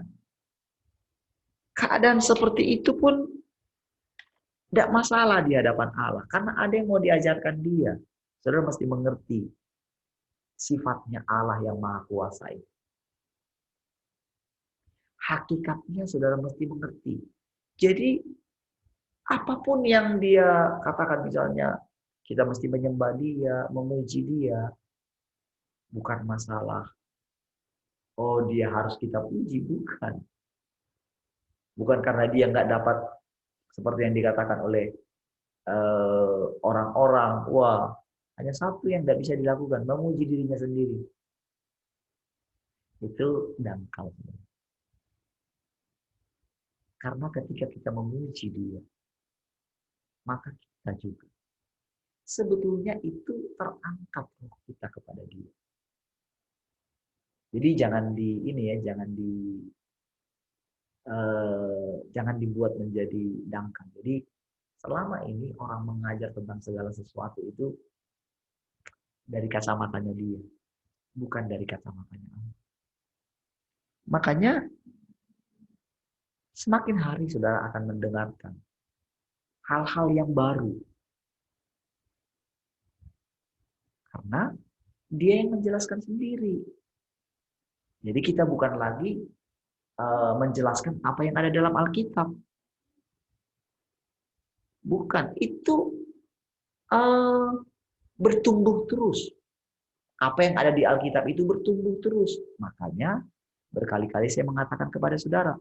keadaan seperti itu pun tidak masalah di hadapan Allah. Karena ada yang mau diajarkan dia. Saudara mesti mengerti sifatnya Allah yang Maha Kuasa itu. Hakikatnya saudara mesti mengerti. Jadi apapun yang dia katakan, misalnya kita mesti menyembah dia, memuji dia, bukan masalah. Oh, dia harus kita puji, bukan. Bukan karena dia nggak dapat seperti yang dikatakan oleh orang-orang, wah hanya satu yang nggak bisa dilakukan, memuji dirinya sendiri. Itu dangkal. Karena ketika kita memuji dia, maka kita juga sebetulnya itu terangkat kita kepada dia. Jadi jangan jangan dibuat menjadi dangkal. Jadi selama ini orang mengajar tentang segala sesuatu itu dari kacamatanya dia, bukan dari kacamatanya Allah. Makanya semakin hari saudara akan mendengarkan hal-hal yang baru. Karena dia yang menjelaskan sendiri. Jadi kita bukan lagi menjelaskan apa yang ada dalam Alkitab. Bukan, itu bertumbuh terus. Apa yang ada di Alkitab itu bertumbuh terus. Makanya berkali-kali saya mengatakan kepada saudara,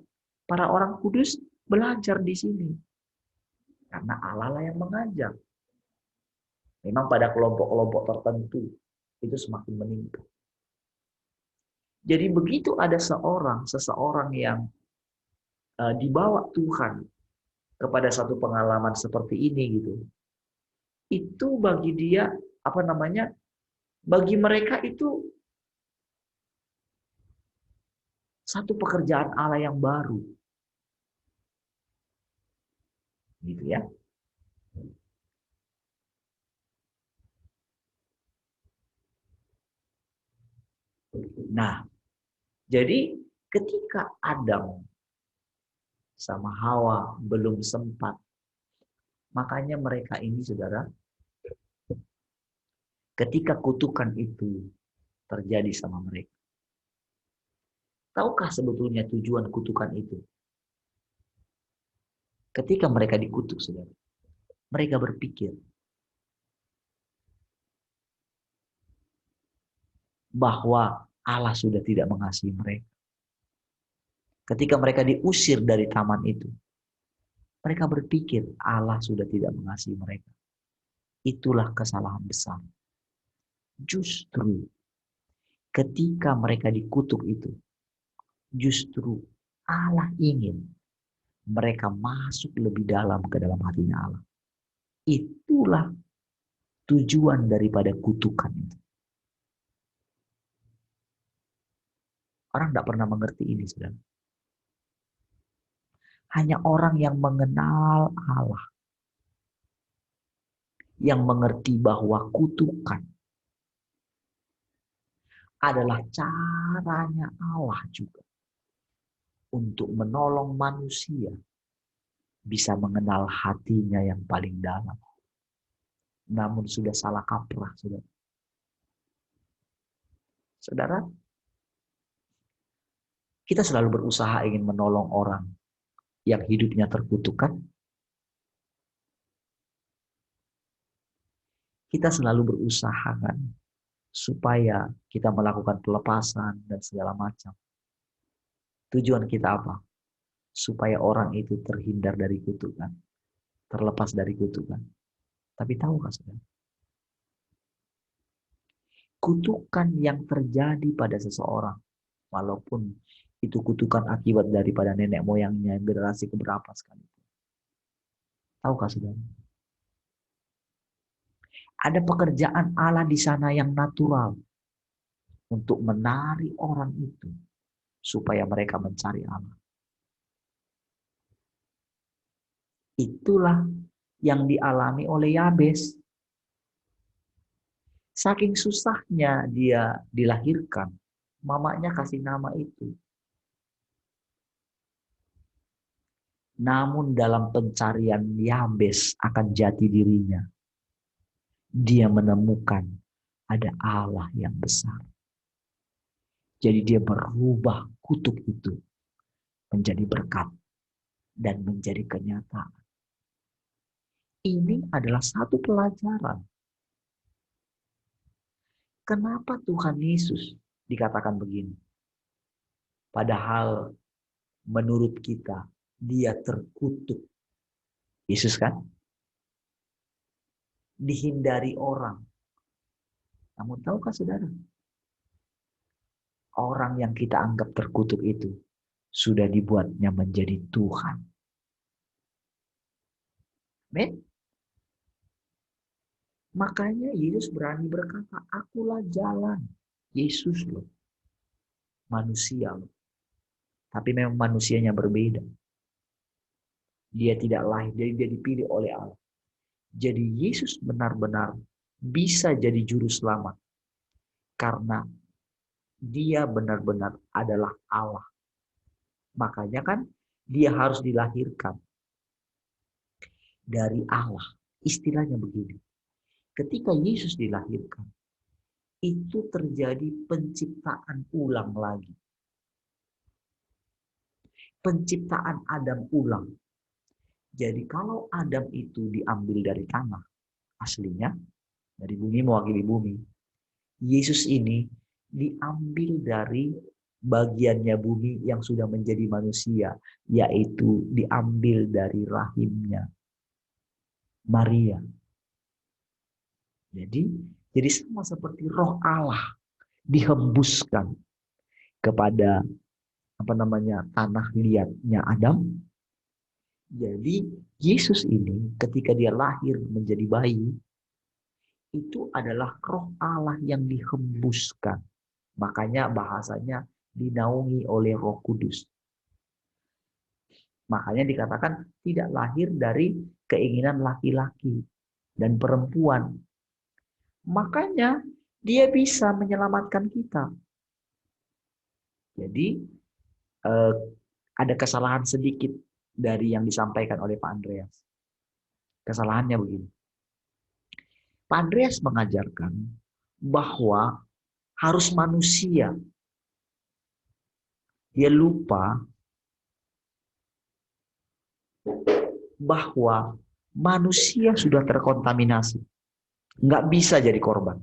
para orang kudus belajar di sini. Karena Allah lah yang mengajar. Memang pada kelompok-kelompok tertentu itu semakin meningkat. Jadi begitu ada seseorang yang dibawa Tuhan kepada satu pengalaman seperti ini gitu. Itu bagi dia bagi mereka itu satu pekerjaan Allah yang baru. Gitu ya. Nah, jadi ketika Adam sama Hawa belum sempat, makanya mereka ini saudara, ketika kutukan itu terjadi sama mereka. Tahukah sebetulnya tujuan kutukan itu? Ketika mereka dikutuk saudara, mereka berpikir bahwa Allah sudah tidak mengasihi mereka. Ketika mereka diusir dari taman itu, mereka berpikir Allah sudah tidak mengasihi mereka. Itulah kesalahan besar. Justru ketika mereka dikutuk itu, justru Allah ingin mereka masuk lebih dalam ke dalam hatinya Allah. Itulah tujuan daripada kutukan itu. Orang tidak pernah mengerti ini, saudara. Hanya orang yang mengenal Allah, yang mengerti bahwa kutukan adalah caranya Allah juga untuk menolong manusia bisa mengenal hatinya yang paling dalam. Namun sudah salah kaprah, saudara. Saudara, kita selalu berusaha ingin menolong orang yang hidupnya terkutukkan. Kita selalu berusaha kan supaya kita melakukan pelepasan dan segala macam. Tujuan kita apa? Supaya orang itu terhindar dari kutukan, terlepas dari kutukan. Tapi tahukah saudara? Kutukan yang terjadi pada seseorang, walaupun itu kutukan akibat daripada nenek moyangnya generasi keberapa sekalipun. Tahukah saudara? Ada pekerjaan Allah di sana yang natural untuk menarik orang itu supaya mereka mencari Allah. Itulah yang dialami oleh Yabes. Saking susahnya dia dilahirkan, mamanya kasih nama itu. Namun dalam pencarian Yabes akan jati dirinya, dia menemukan ada Allah yang besar. Jadi dia berubah kutuk itu menjadi berkat dan menjadi kenyataan. Ini adalah satu pelajaran. Kenapa Tuhan Yesus dikatakan begini? Padahal menurut kita dia terkutuk. Yesus kan? Dihindari orang. Namun tahukah saudara? Orang yang kita anggap terkutuk itu sudah dibuatnya menjadi Tuhan. Amin. Makanya Yesus berani berkata, akulah jalan. Yesus loh. Manusia loh. Tapi memang manusianya berbeda. Dia tidak lahir, jadi dia dipilih oleh Allah. Jadi Yesus benar-benar bisa jadi juru selamat. Karena dia benar-benar adalah Allah. Makanya kan dia harus dilahirkan dari Allah. Istilahnya begini. Ketika Yesus dilahirkan, itu terjadi penciptaan ulang lagi. Penciptaan Adam ulang. Jadi kalau Adam itu diambil dari tanah, aslinya dari bumi mewakili bumi. Yesus ini diambil dari bagiannya bumi yang sudah menjadi manusia, yaitu diambil dari rahimnya Maria. Jadi sama seperti roh Allah dihembuskan kepada tanah liatnya Adam. Jadi Yesus ini ketika dia lahir menjadi bayi, itu adalah roh Allah yang dihembuskan. Makanya bahasanya dinaungi oleh Roh Kudus. Makanya dikatakan tidak lahir dari keinginan laki-laki dan perempuan. Makanya dia bisa menyelamatkan kita. Jadi ada kesalahan sedikit dari yang disampaikan oleh Pak Andreas. Kesalahannya begini. Pak Andreas mengajarkan bahwa harus manusia. Dia lupa bahwa manusia sudah terkontaminasi. Nggak bisa jadi korban.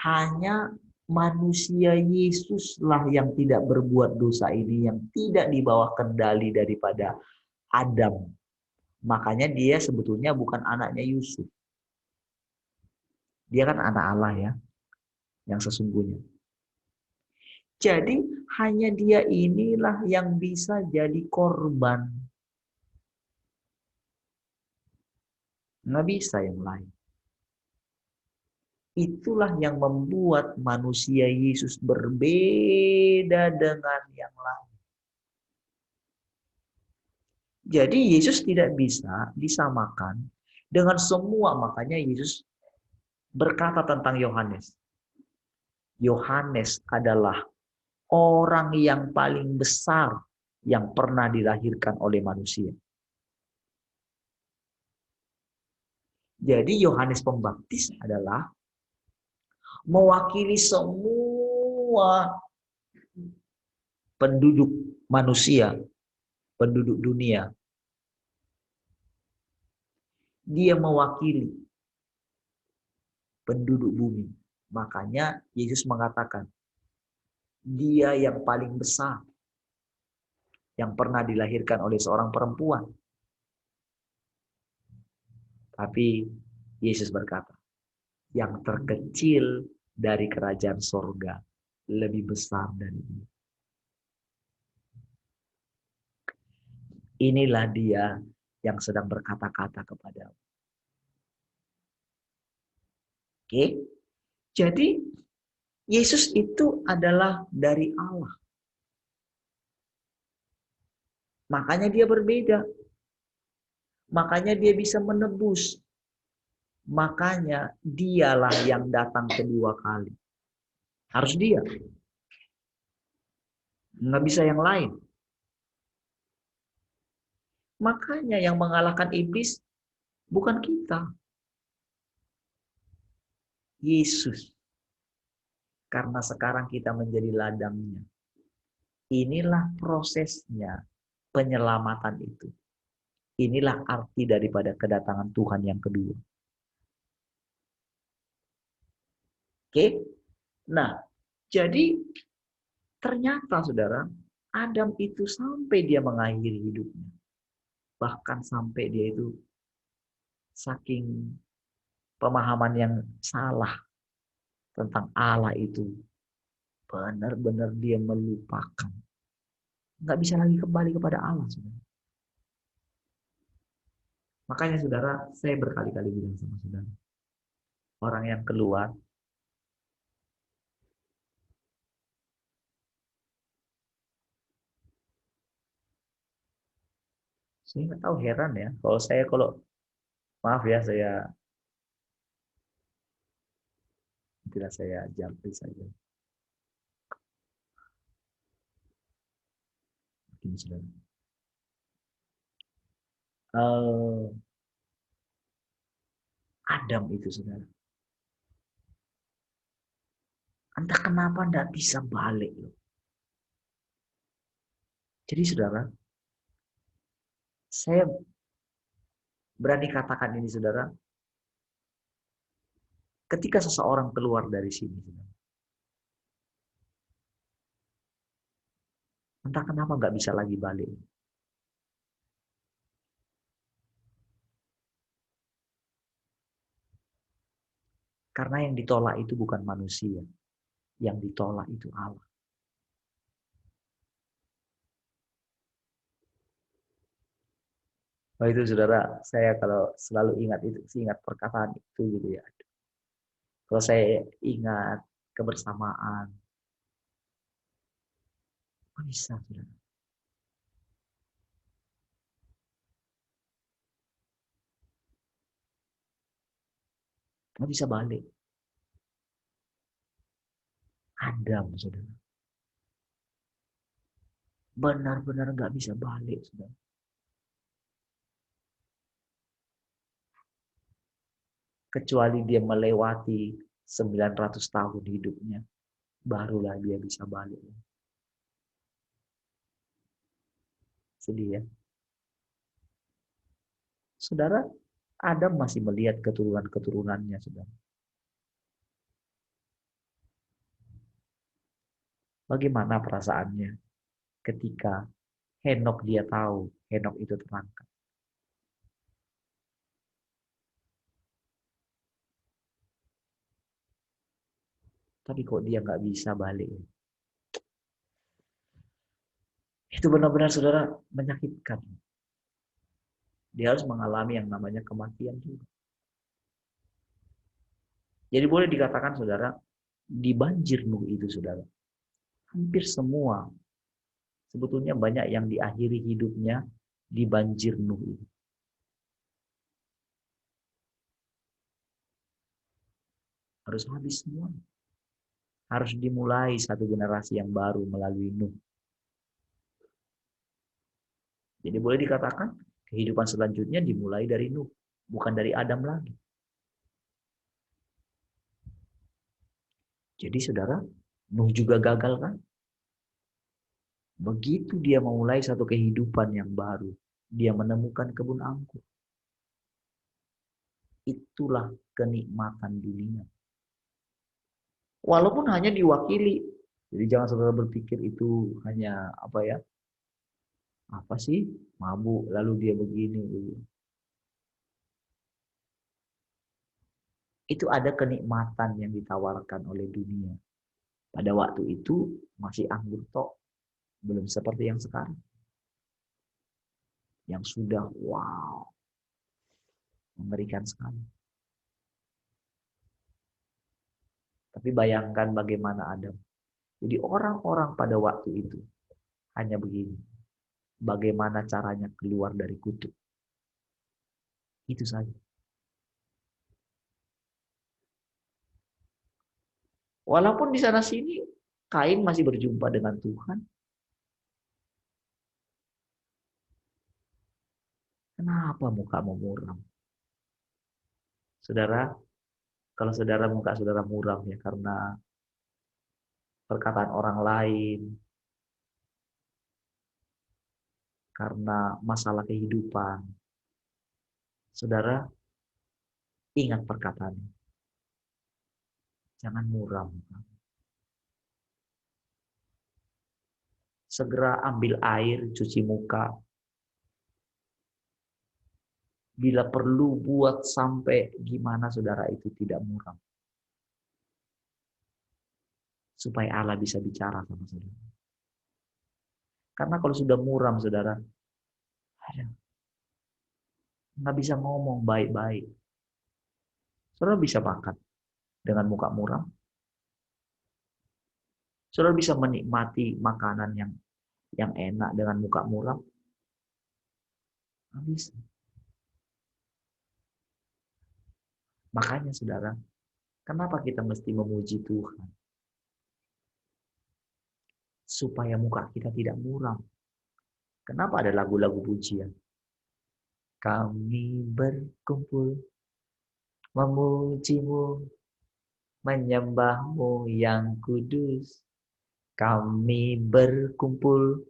Hanya manusia Yesuslah yang tidak berbuat dosa ini, yang tidak di bawah kendali daripada Adam. Makanya dia sebetulnya bukan anaknya Yusuf. Dia kan anak Allah ya, yang sesungguhnya. Jadi hanya dia inilah yang bisa jadi korban. Nggak bisa yang lain. Itulah yang membuat manusia Yesus berbeda dengan yang lain. Jadi Yesus tidak bisa disamakan dengan semua. Makanya Yesus berkata tentang Yohanes. Yohanes adalah orang yang paling besar yang pernah dilahirkan oleh manusia. Jadi Yohanes Pembaptis adalah mewakili semua penduduk manusia, penduduk dunia. Dia mewakili penduduk bumi. Makanya Yesus mengatakan, dia yang paling besar yang pernah dilahirkan oleh seorang perempuan. Tapi Yesus berkata, yang terkecil dari kerajaan sorga lebih besar dari dia. Inilah dia yang sedang berkata-kata kepadamu. Oke? Jadi Yesus itu adalah dari Allah. Makanya dia berbeda. Makanya dia bisa menebus. Makanya dialah yang datang kedua kali. Harus dia. Nggak bisa yang lain. Makanya yang mengalahkan iblis bukan kita. Yesus. Karena sekarang kita menjadi ladangnya. Inilah prosesnya penyelamatan itu. Inilah arti daripada kedatangan Tuhan yang kedua. Oke? Nah, jadi ternyata saudara, Adam itu sampai dia mengakhiri hidupnya. Bahkan sampai dia itu saking pemahaman yang salah tentang Allah itu. Benar-benar dia melupakan. Nggak bisa lagi kembali kepada Allah, saudara. Makanya saudara, saya berkali-kali bilang sama saudara. Orang yang keluar, saya nggak tahu, heran ya. Kalau maaf ya, tidak saya jampi saja. Mungkin saudara. Adam itu saudara. Entah kenapa tidak bisa balik loh. Jadi saudara, saya berani katakan ini saudara, ketika seseorang keluar dari sini, saudara, entah kenapa nggak bisa lagi balik. Karena yang ditolak itu bukan manusia, yang ditolak itu Allah. Oh itu saudara, saya kalau selalu ingat itu, ingat perkataan itu gitu ya. Kalau saya ingat kebersamaan, bisa saudara. Nggak bisa balik. Adam, saudara. Benar-benar nggak bisa balik, saudara. Kecuali dia melewati 900 tahun hidupnya, barulah dia bisa balik. Sedih ya. Saudara, Adam masih melihat keturunan-keturunannya, saudara. Bagaimana perasaannya ketika Henok dia tahu Henok itu terangkat? Tapi kok dia nggak bisa balik? Itu benar-benar saudara menyakitkan. Dia harus mengalami yang namanya kematian juga. Jadi boleh dikatakan saudara, di banjir Nuh itu saudara, hampir semua sebetulnya banyak yang diakhiri hidupnya di banjir Nuh itu. Harus habis semua. Harus dimulai satu generasi yang baru melalui Nuh. Jadi boleh dikatakan kehidupan selanjutnya dimulai dari Nuh, bukan dari Adam lagi. Jadi saudara, Nuh juga gagal kan? Begitu dia memulai satu kehidupan yang baru, dia menemukan kebun anggur. Itulah kenikmatan dunia. Walaupun hanya diwakili. Jadi jangan saudara berpikir itu hanya apa ya? Apa sih? Mabuk lalu dia begini. Itu ada kenikmatan yang ditawarkan oleh dunia. Pada waktu itu masih anggur tok, belum seperti yang sekarang. Yang sudah wow, mengerikan sekali. Tapi bayangkan bagaimana Adam. Jadi orang-orang pada waktu itu hanya begini. Bagaimana caranya keluar dari kutuk. Itu saja. Walaupun di sana sini Kain masih berjumpa dengan Tuhan. Kenapa mukamu muram? Saudara, kalau saudara muka saudara muram ya karena perkataan orang lain, karena masalah kehidupan. Saudara, ingat perkataan. Jangan muram. Segera ambil air, cuci muka. Bila perlu buat sampai gimana saudara itu tidak muram. Supaya Allah bisa bicara sama saudara. Karena kalau sudah muram saudara, nggak bisa ngomong baik-baik. Saudara bisa makan dengan muka muram. Saudara bisa menikmati makanan yang enak dengan muka muram. Nggak bisa. Makanya saudara, kenapa kita mesti memuji Tuhan? Supaya muka kita tidak muram. Kenapa ada lagu-lagu pujian? Kami berkumpul, memujimu, menyembahmu yang kudus. Kami berkumpul,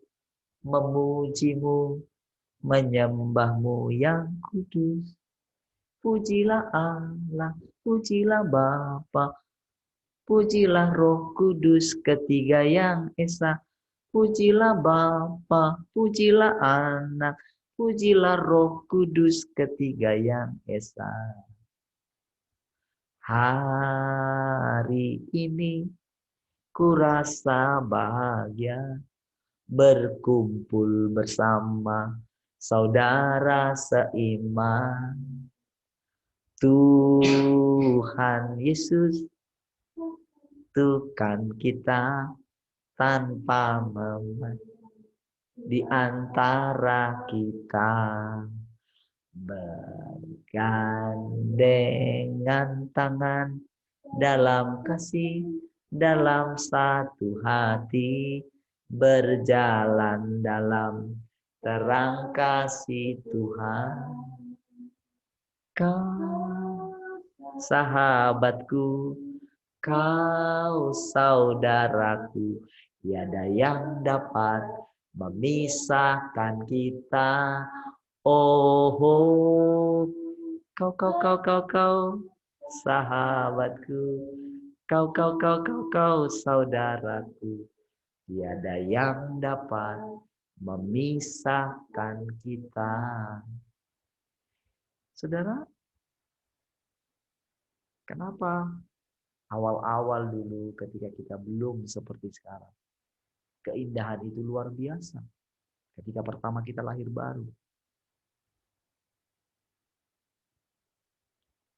memujimu, menyembahmu yang kudus. Pujilah Allah, pujilah Bapa, pujilah Roh Kudus ketiga yang esa. Pujilah Bapa, pujilah Anak, pujilah Roh Kudus ketiga yang esa. Hari ini ku rasa bahagia berkumpul bersama saudara seiman. Tuhan Yesus, Tuhan kita tanpa memandang di antara kita bergandengan tangan dalam kasih, dalam satu hati, berjalan dalam terang kasih Tuhan. Kau sahabatku, kau saudaraku, tiada yang dapat memisahkan kita. Oh, kau, sahabatku, kau, saudaraku, tiada yang dapat memisahkan kita. Saudara, kenapa awal-awal dulu ketika kita belum seperti sekarang, keindahan itu luar biasa. Ketika pertama kita lahir baru.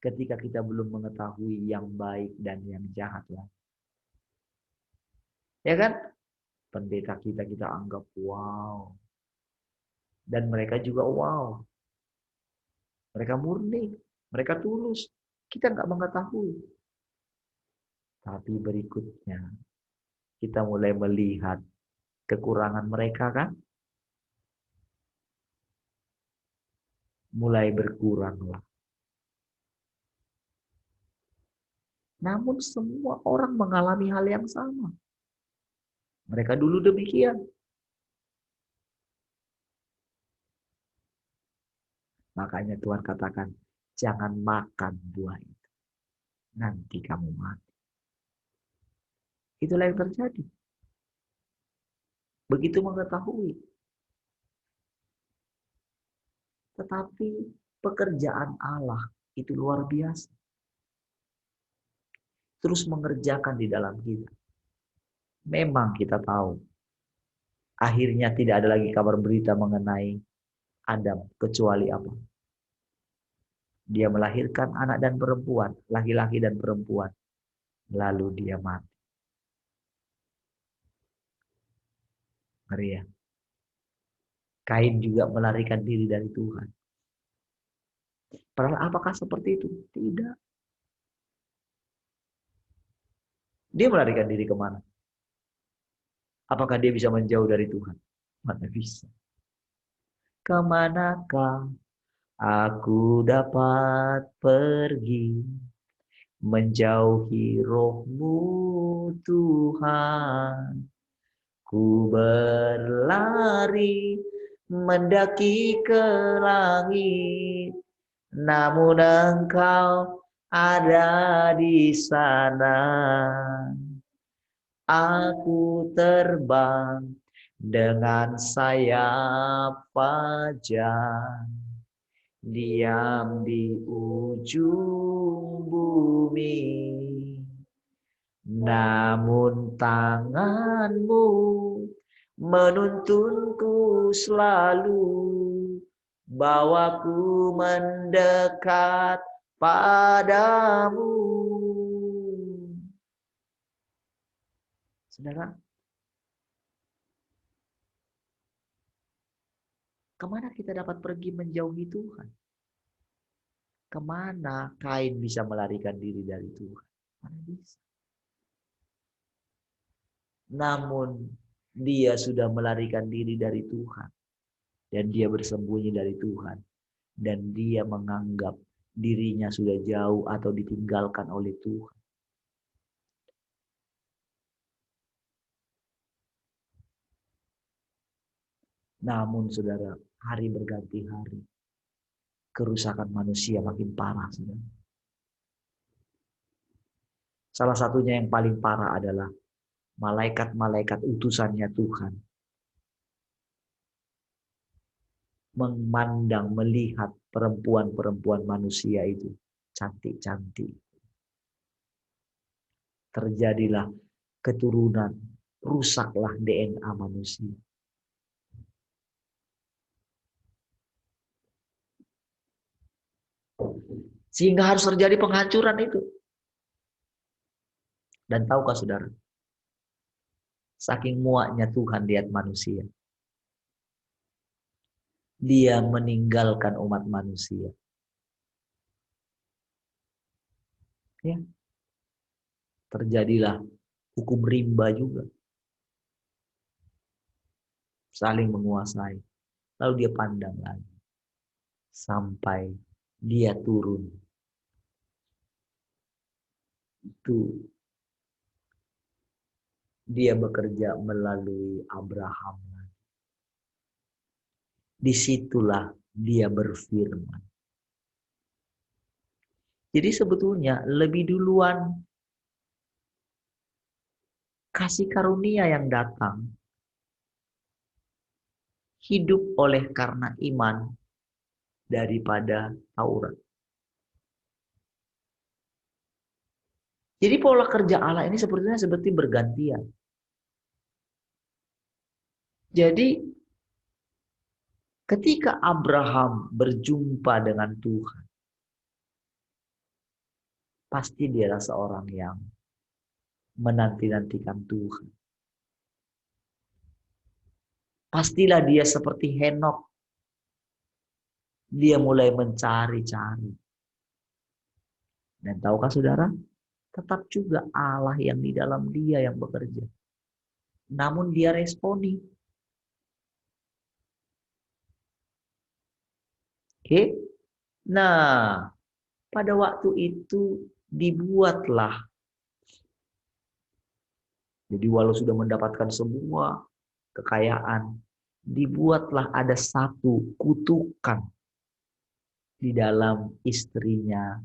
Ketika kita belum mengetahui yang baik dan yang jahat lah. Ya kan? Pendeta kita anggap wow. Dan mereka juga wow. Mereka murni, mereka tulus. Kita nggak mengetahui. Tapi berikutnya, kita mulai melihat kekurangan mereka kan? Mulai berkuranglah. Namun semua orang mengalami hal yang sama. Mereka dulu demikian. Makanya Tuhan katakan, jangan makan buah itu. Nanti kamu mati. Itulah yang terjadi. Begitu mengetahui. Tetapi pekerjaan Allah itu luar biasa. Terus mengerjakan di dalam kita. Memang kita tahu. Akhirnya tidak ada lagi kabar berita mengenai Adam. Kecuali apa? Dia melahirkan anak dan perempuan. Laki-laki dan perempuan. Lalu dia mati. Ngeri ya. Kain juga melarikan diri dari Tuhan. Padahal apakah seperti itu? Tidak. Dia melarikan diri kemana? Apakah dia bisa menjauh dari Tuhan? Mana bisa. Kemanakah aku dapat pergi menjauhi roh-Mu Tuhan? Ku berlari mendaki ke langit, namun Engkau ada di sana. Aku terbang dengan sayap fajar, diam di ujung bumi. Namun tangan-Mu menuntunku selalu, bawaku mendekat padamu. Saudara, kemana kita dapat pergi menjauhi Tuhan? Kemana Kain bisa melarikan diri dari Tuhan? Mana bisa? Namun dia sudah melarikan diri dari Tuhan. Dan dia bersembunyi dari Tuhan. Dan dia menganggap dirinya sudah jauh atau ditinggalkan oleh Tuhan. Namun saudara, hari berganti hari. Kerusakan manusia makin parah. Saudara. Salah satunya yang paling parah adalah malaikat-malaikat utusannya Tuhan memandang, melihat perempuan-perempuan manusia itu cantik-cantik. Terjadilah keturunan, rusaklah DNA manusia. Sehingga harus terjadi penghancuran itu. Dan tahukah saudara, saking muaknya Tuhan lihat manusia, dia meninggalkan umat manusia. Ya. Terjadilah hukum rimba juga. Saling menguasai. Lalu dia pandang lagi. Sampai dia turun. Itu dia bekerja melalui Abraham. Disitulah dia berfirman. Jadi sebetulnya lebih duluan kasih karunia yang datang, hidup oleh karena iman daripada Taurat. Jadi pola kerja Allah ini sepertinya seperti bergantian. Jadi ketika Abraham berjumpa dengan Tuhan, pasti dia seorang yang menanti-nantikan Tuhan. Pastilah dia seperti Henokh. Dia mulai mencari-cari. Dan tahukah saudara? Tetap juga Allah yang di dalam dia yang bekerja. Namun dia responi. Oke? Nah, pada waktu itu dibuatlah. Jadi walau sudah mendapatkan semua kekayaan, dibuatlah ada satu kutukan di dalam istrinya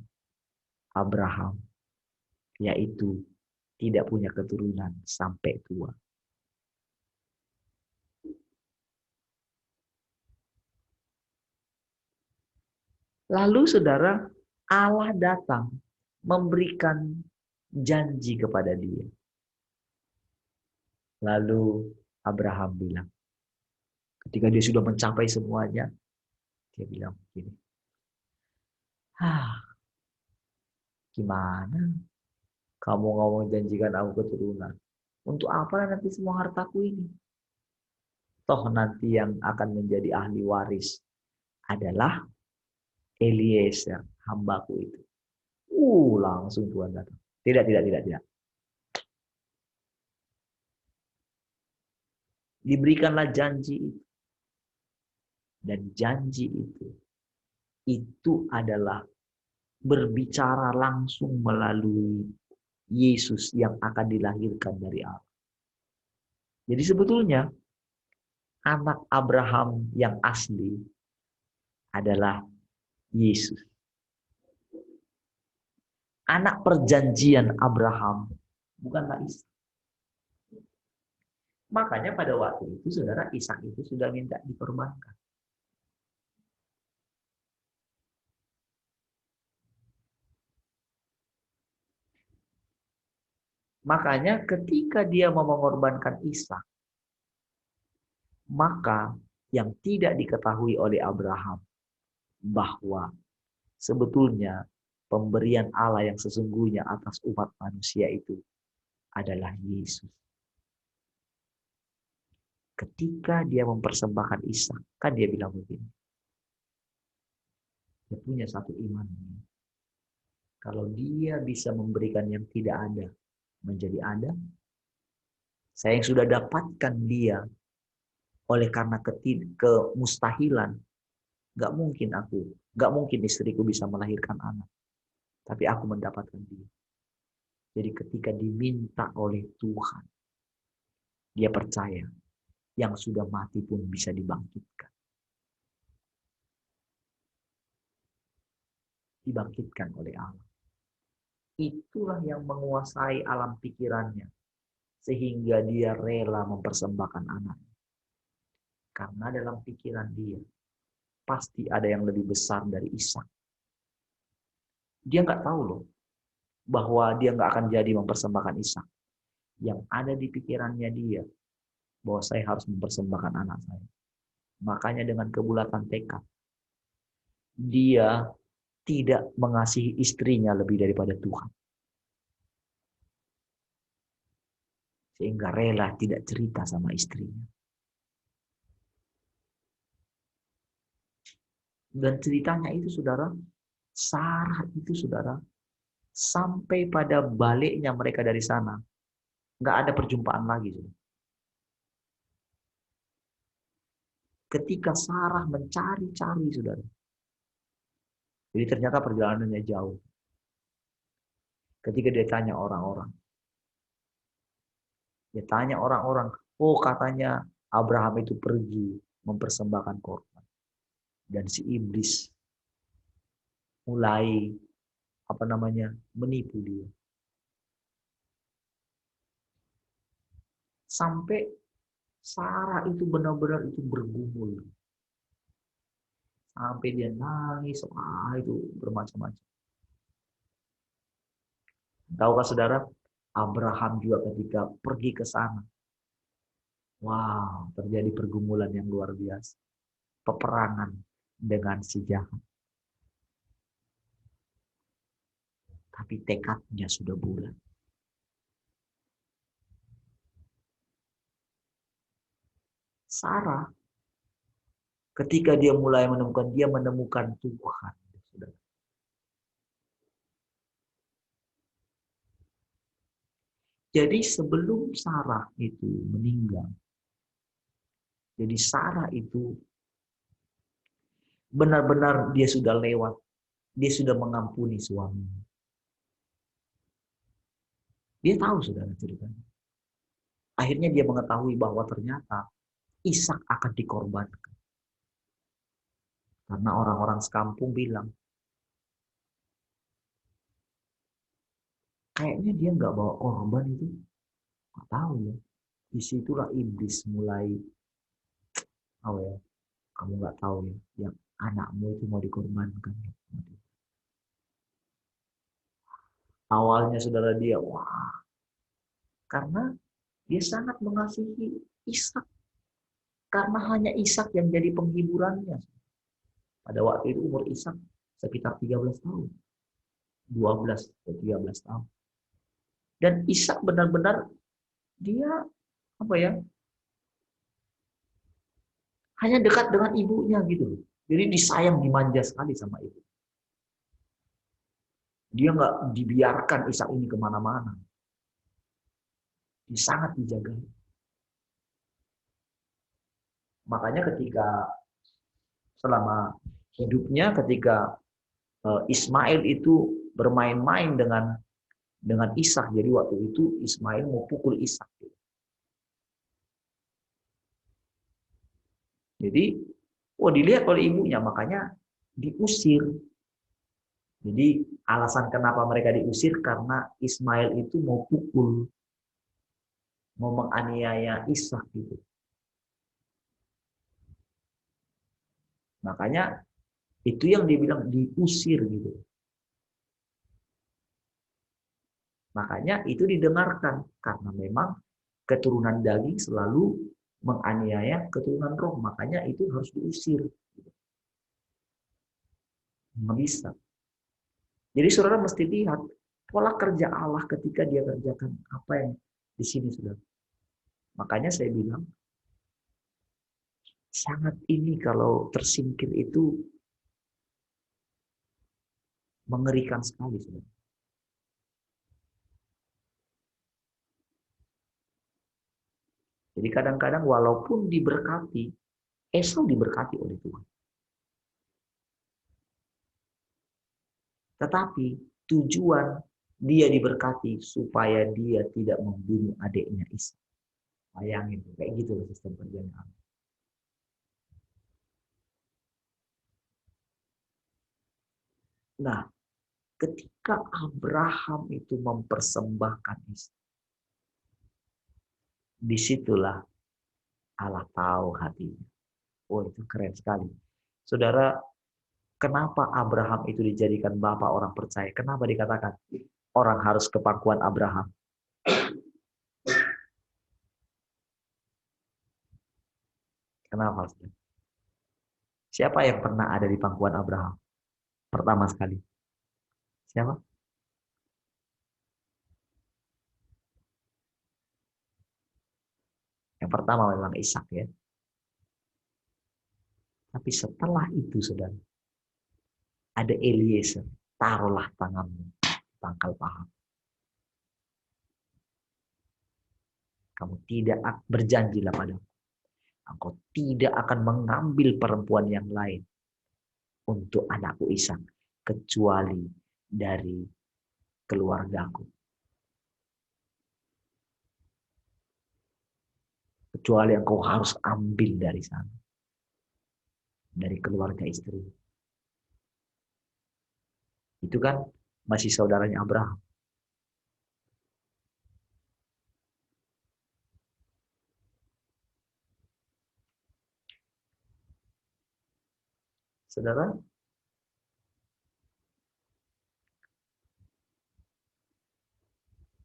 Abraham, yaitu tidak punya keturunan sampai tua. Lalu saudara, Allah datang memberikan janji kepada dia. Lalu Abraham bilang, ketika dia sudah mencapai semuanya, dia bilang begini, gimana kamu ngomong janjikan aku keturunan? Untuk apa nanti semua hartaku ini? Toh nanti yang akan menjadi ahli waris adalah Eliezer, hambaku itu. Langsung Tuhan datang. Tidak. Diberikanlah janji itu. Dan janji itu adalah berbicara langsung melalui Yesus yang akan dilahirkan dari Allah. Jadi sebetulnya anak Abraham yang asli adalah Yesus. Anak perjanjian Abraham bukanlah Ishak. Makanya pada waktu itu saudara, Ishak itu sudah minta dikorbankan. Makanya ketika dia mau mengorbankan Ishak, maka yang tidak diketahui oleh Abraham bahwa sebetulnya pemberian Allah yang sesungguhnya atas umat manusia itu adalah Yesus. Ketika dia mempersembahkan Ishak, kan dia bilang begini, dia punya satu iman. Kalau dia bisa memberikan yang tidak ada menjadi ada, saya yang sudah dapatkan dia oleh karena kemustahilan, gak mungkin istriku bisa melahirkan anak. Tapi aku mendapatkan dia. Jadi ketika diminta oleh Tuhan, dia percaya yang sudah mati pun bisa dibangkitkan. Dibangkitkan oleh Allah. Itulah yang menguasai alam pikirannya. Sehingga dia rela mempersembahkan anaknya. Karena dalam pikiran dia, pasti ada yang lebih besar dari Ishak. Dia nggak tahu loh, bahwa dia nggak akan jadi mempersembahkan Ishak. Yang ada di pikirannya dia, bahwa saya harus mempersembahkan anak saya. Makanya dengan kebulatan tekad, dia tidak mengasihi istrinya lebih daripada Tuhan. Sehingga rela tidak cerita sama istrinya. Dan ceritanya itu saudara, Sarah itu saudara, sampai pada baliknya mereka dari sana, nggak ada perjumpaan lagi. Saudara. Ketika Sarah mencari-cari saudara, jadi ternyata perjalanannya jauh. Ketika dia tanya orang-orang, oh katanya Abraham itu pergi mempersembahkan korban. Dan si iblis mulai menipu dia. Sampai Sarah itu benar-benar itu bergumul. Sampai dia nangis, itu bermacam-macam. Tahukah saudara, Abraham juga ketika pergi ke sana, terjadi pergumulan yang luar biasa. Peperangan dengan si jahat. Tapi tekadnya sudah bulat. Sarah, ketika dia mulai menemukan Tuhan. Jadi sebelum Sarah itu meninggal, jadi Sarah itu benar-benar dia sudah lewat, dia sudah mengampuni suaminya. Dia tahu saudara ceritanya. Akhirnya dia mengetahui bahwa ternyata Ishak akan dikorbankan. Karena orang-orang sekampung bilang, kayaknya dia nggak bawa korban itu. Nggak tahu ya. Disitulah iblis mulai, oh ya, kamu nggak tahu ya, yang anakmu itu mau dikorbankan. Awalnya saudara dia, wah, karena dia sangat mengasihi Ishak. Karena hanya Ishak yang jadi penghiburannya. Pada waktu itu umur Ishak sekitar 13 tahun. 12 atau 13 tahun. Dan Ishak benar-benar dia apa ya? Hanya dekat dengan ibunya gitu. Jadi disayang, dimanja sekali sama ibu. Dia nggak dibiarkan Ishak ini kemana-mana. Dia sangat dijaga. Makanya ketika selama hidupnya, ketika Ismail itu bermain-main dengan Ishak, jadi waktu itu Ismail mau pukul Ishak. Jadi, dilihat oleh ibunya, makanya diusir. Jadi alasan kenapa mereka diusir karena Ismail itu mau pukul, mau menganiaya Ishak gitu. Makanya itu yang dibilang diusir gitu. Makanya itu didengarkan karena memang keturunan daging selalu menganiaya keturunan roh. Makanya itu harus diusir. Nggak bisa. Jadi saudara mesti lihat pola kerja Allah ketika dia kerjakan apa yang di sini saudara. Makanya saya bilang sangat ini kalau tersingkir itu mengerikan sekali saudara. Jadi kadang-kadang walaupun diberkati, Esau diberkati oleh Tuhan. Tetapi tujuan dia diberkati supaya dia tidak membunuh adiknya Ishak. Bayangin, kayak gitu loh sistem kerjanya Allah. Nah, ketika Abraham itu mempersembahkan Ishak, disitulah Allah tahu hatinya. Oh, itu keren sekali. Saudara, kenapa Abraham itu dijadikan bapak orang percaya? Kenapa dikatakan orang harus ke pangkuan Abraham? Kenapa? Siapa yang pernah ada di pangkuan Abraham? Pertama sekali. Siapa? Yang pertama memang Ishak ya. Tapi setelah itu saudara, ada Eliezer. Taruhlah tanganmu di pangkal paha. Kamu tidak berjanjilah padaku. Engkau tidak akan mengambil perempuan yang lain untuk anakku Ishak kecuali dari keluargaku. Kecuali engkau harus ambil dari sana. Dari keluarga istri. Itu kan masih saudaranya Abraham. Saudara,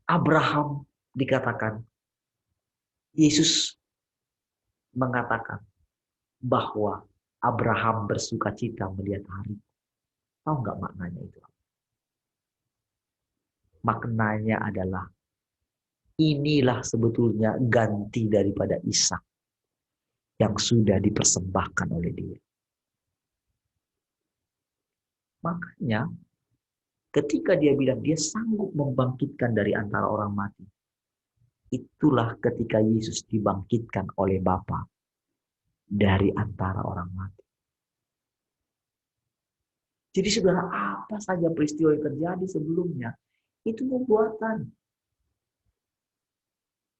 Abraham dikatakan, Yesus mengatakan bahwa Abraham bersuka cita melihat hari. Tahu nggak maknanya itu? Maknanya adalah inilah sebetulnya ganti daripada Ishak yang sudah dipersembahkan oleh dia. Makanya ketika dia bilang dia sanggup membangkitkan dari antara orang mati, itulah ketika Yesus dibangkitkan oleh Bapa dari antara orang mati. Jadi saudara, apa saja peristiwa yang terjadi sebelumnya, itu nubuatan.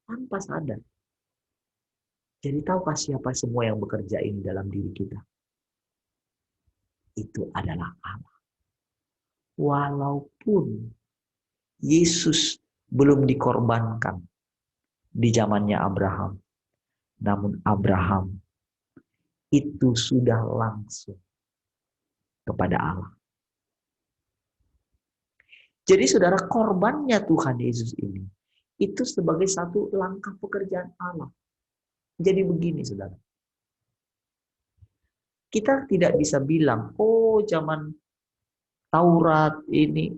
tanpa sadar. Jadi tahukah siapa semua yang bekerja ini dalam diri kita? Itu adalah Allah. Walaupun Yesus belum dikorbankan di zamannya Abraham, namun Abraham itu sudah langsung kepada Allah. Jadi saudara, korbannya Tuhan Yesus ini itu sebagai satu langkah pekerjaan Allah. Jadi begini saudara, kita tidak bisa bilang, oh zaman Taurat ini,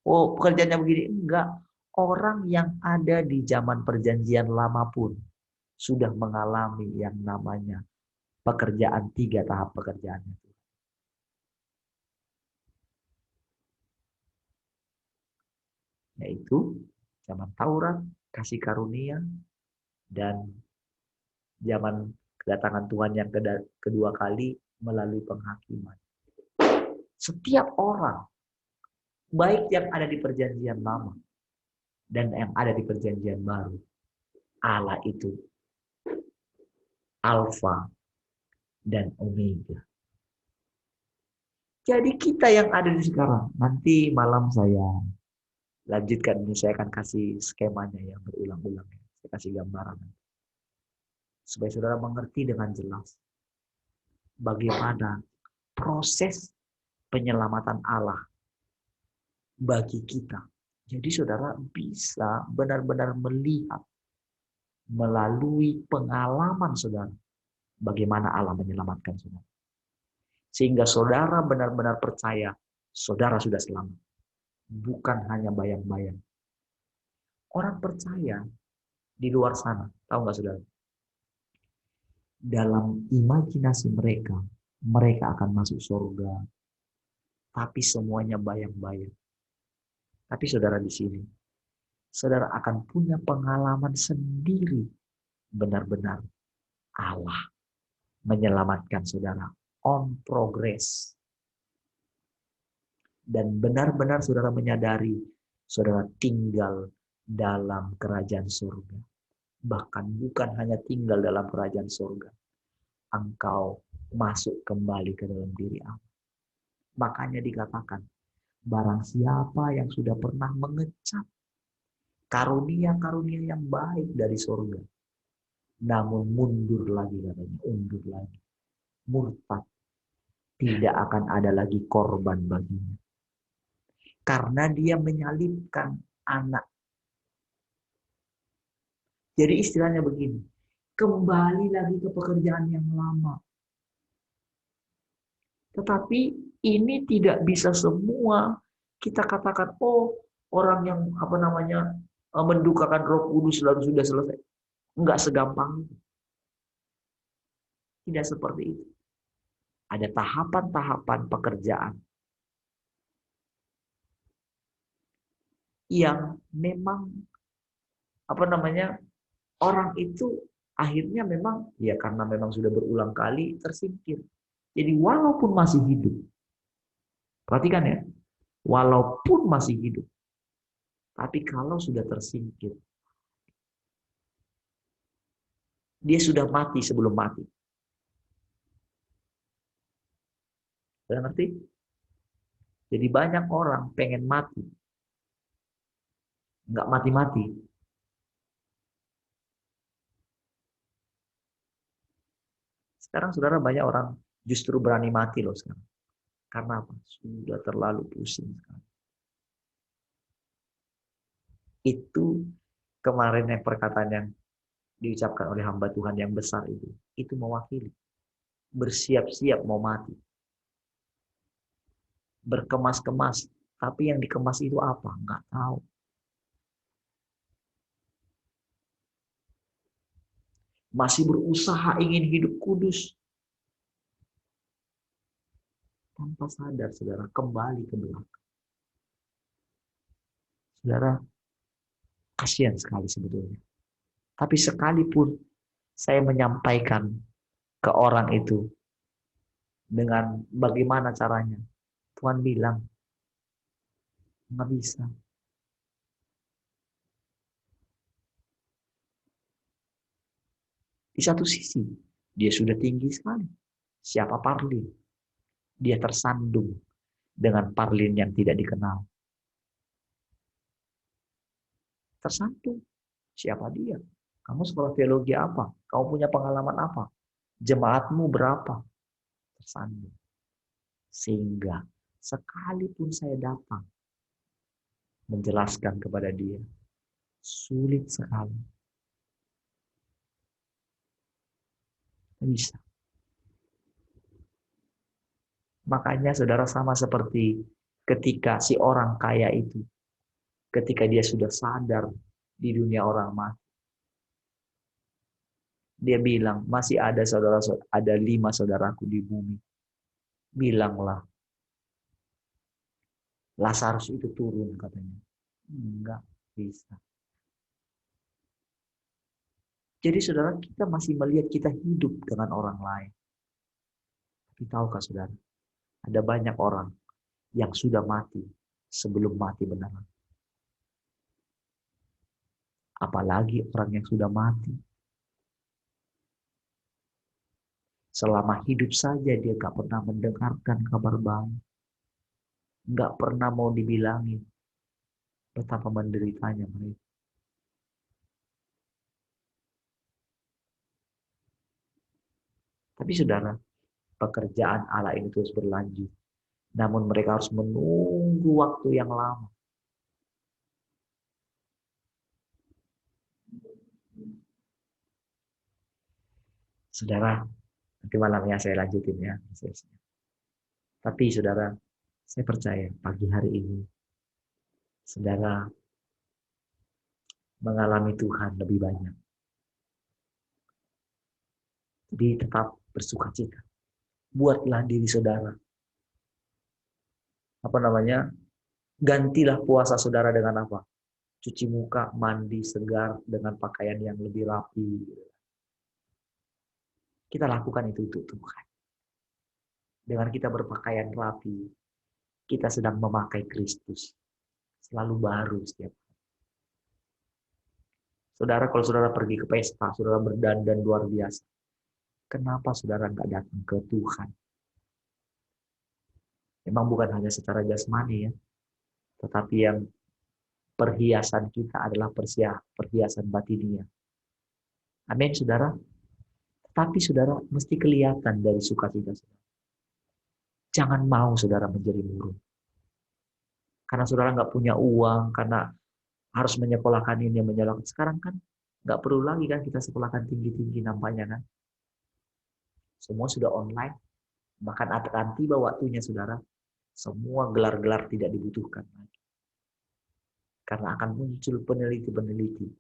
oh pekerjaannya begini. Enggak, orang yang ada di zaman perjanjian lama pun sudah mengalami yang namanya pekerjaan, 3 tahap pekerjaannya. Yaitu zaman Taurat, kasih karunia, dan zaman kedatangan Tuhan yang kedua kali melalui penghakiman. Setiap orang, baik yang ada di perjanjian lama dan yang ada di perjanjian baru, Allah itu Alfa dan Omega. Jadi kita yang ada di sekarang, nanti malam saya lanjutkan ini, saya akan kasih skemanya yang berulang-ulang. Saya kasih gambaran. Supaya saudara mengerti dengan jelas bagaimana proses penyelamatan Allah bagi kita. Jadi saudara bisa benar-benar melihat melalui pengalaman saudara bagaimana Allah menyelamatkan saudara. Sehingga saudara benar-benar percaya saudara sudah selamat. Bukan hanya bayang-bayang. Orang percaya di luar sana, tahu nggak saudara? Dalam imajinasi mereka, mereka akan masuk surga. Tapi semuanya bayang-bayang. Tapi saudara di sini, saudara akan punya pengalaman sendiri. Benar-benar Allah menyelamatkan saudara on progress. Dan benar-benar saudara menyadari saudara tinggal dalam kerajaan surga. Bahkan bukan hanya tinggal dalam kerajaan surga. Engkau masuk kembali ke dalam diri Allah. Makanya dikatakan, barang siapa yang sudah pernah mengecap karunia-karunia yang baik dari surga, namun mundur lagi katanya, undur lagi, murtad, tidak akan ada lagi korban baginya. Karena dia menyalibkan anak. Jadi istilahnya begini, kembali lagi ke pekerjaan yang lama. Tetapi ini tidak bisa semua kita katakan, oh orang yang mendukakan Roh Kudus lalu sudah selesai. Enggak segampang itu. Tidak seperti itu. Ada tahapan-tahapan pekerjaan yang memang orang itu akhirnya memang ya karena memang sudah berulang kali tersingkir. Jadi walaupun masih hidup, perhatikan ya, walaupun masih hidup, tapi kalau sudah tersingkir, dia sudah mati sebelum mati. Sudah ngerti? Jadi banyak orang pengen mati, nggak mati-mati. Sekarang saudara banyak orang justru berani mati loh sekarang. Karena apa? Sudah terlalu pusing sekarang. Itu kemarin yang perkataan yang diucapkan oleh hamba Tuhan yang besar itu mewakili. Bersiap-siap mau mati. Berkemas-kemas. Tapi yang dikemas itu apa? Nggak tahu. Masih berusaha ingin hidup kudus. Tanpa sadar, saudara, kembali ke belakang. Saudara, kasihan sekali sebetulnya. Tapi sekalipun saya menyampaikan ke orang itu dengan bagaimana caranya, Tuhan bilang, nggak bisa. Di satu sisi, dia sudah tinggi sekali. Siapa Parlin? Dia tersandung dengan Parlin yang tidak dikenal. Tersandung. Siapa dia? Kamu sekolah teologi apa? Kamu punya pengalaman apa? Jemaatmu berapa? Tersandung. Sehingga sekalipun saya datang menjelaskan kepada dia, sulit sekali. Bisa. Makanya saudara sama seperti ketika si orang kaya itu, ketika dia sudah sadar di dunia orang mati, dia bilang, masih ada ada 5 saudaraku di bumi. Bilanglah, Lazarus itu turun katanya. Enggak bisa. Jadi saudara, kita masih melihat kita hidup dengan orang lain. Tapi tahukah saudara, ada banyak orang yang sudah mati sebelum mati beneran. Apalagi orang yang sudah mati. Selama hidup saja dia gak pernah mendengarkan kabar baik. Gak pernah mau dibilangin betapa menderitanya mereka. Tapi saudara, pekerjaan Allah ini terus berlanjut. Namun mereka harus menunggu waktu yang lama. Saudara, nanti malamnya saya lanjutin ya. Tapi saudara, saya percaya pagi hari ini, saudara mengalami Tuhan lebih banyak. Jadi tetap bersukacita. Buatlah diri saudara. Gantilah puasa saudara dengan apa? Cuci muka, mandi, segar, dengan pakaian yang lebih rapi. Kita lakukan itu untuk Tuhan. Dengan kita berpakaian rapi, kita sedang memakai Kristus. Selalu baru setiap hari. Saudara, kalau saudara pergi ke pesta, saudara berdandan luar biasa. Kenapa saudara nggak datang ke Tuhan? Memang bukan hanya secara jasmani ya, tetapi yang perhiasan kita adalah perhiasan batinia. Amin, saudara. Tapi saudara mesti kelihatan dari sukacita saudara. Jangan mau saudara menjadi murung. Karena saudara nggak punya uang, karena harus menyekolahkan ini, menyekolahkan. Sekarang kan nggak perlu lagi kan kita sekolahkan tinggi-tinggi nampaknya kan. Semua sudah online. Bahkan akan tiba waktunya saudara, semua gelar-gelar tidak dibutuhkan lagi. Karena akan muncul peneliti-peneliti.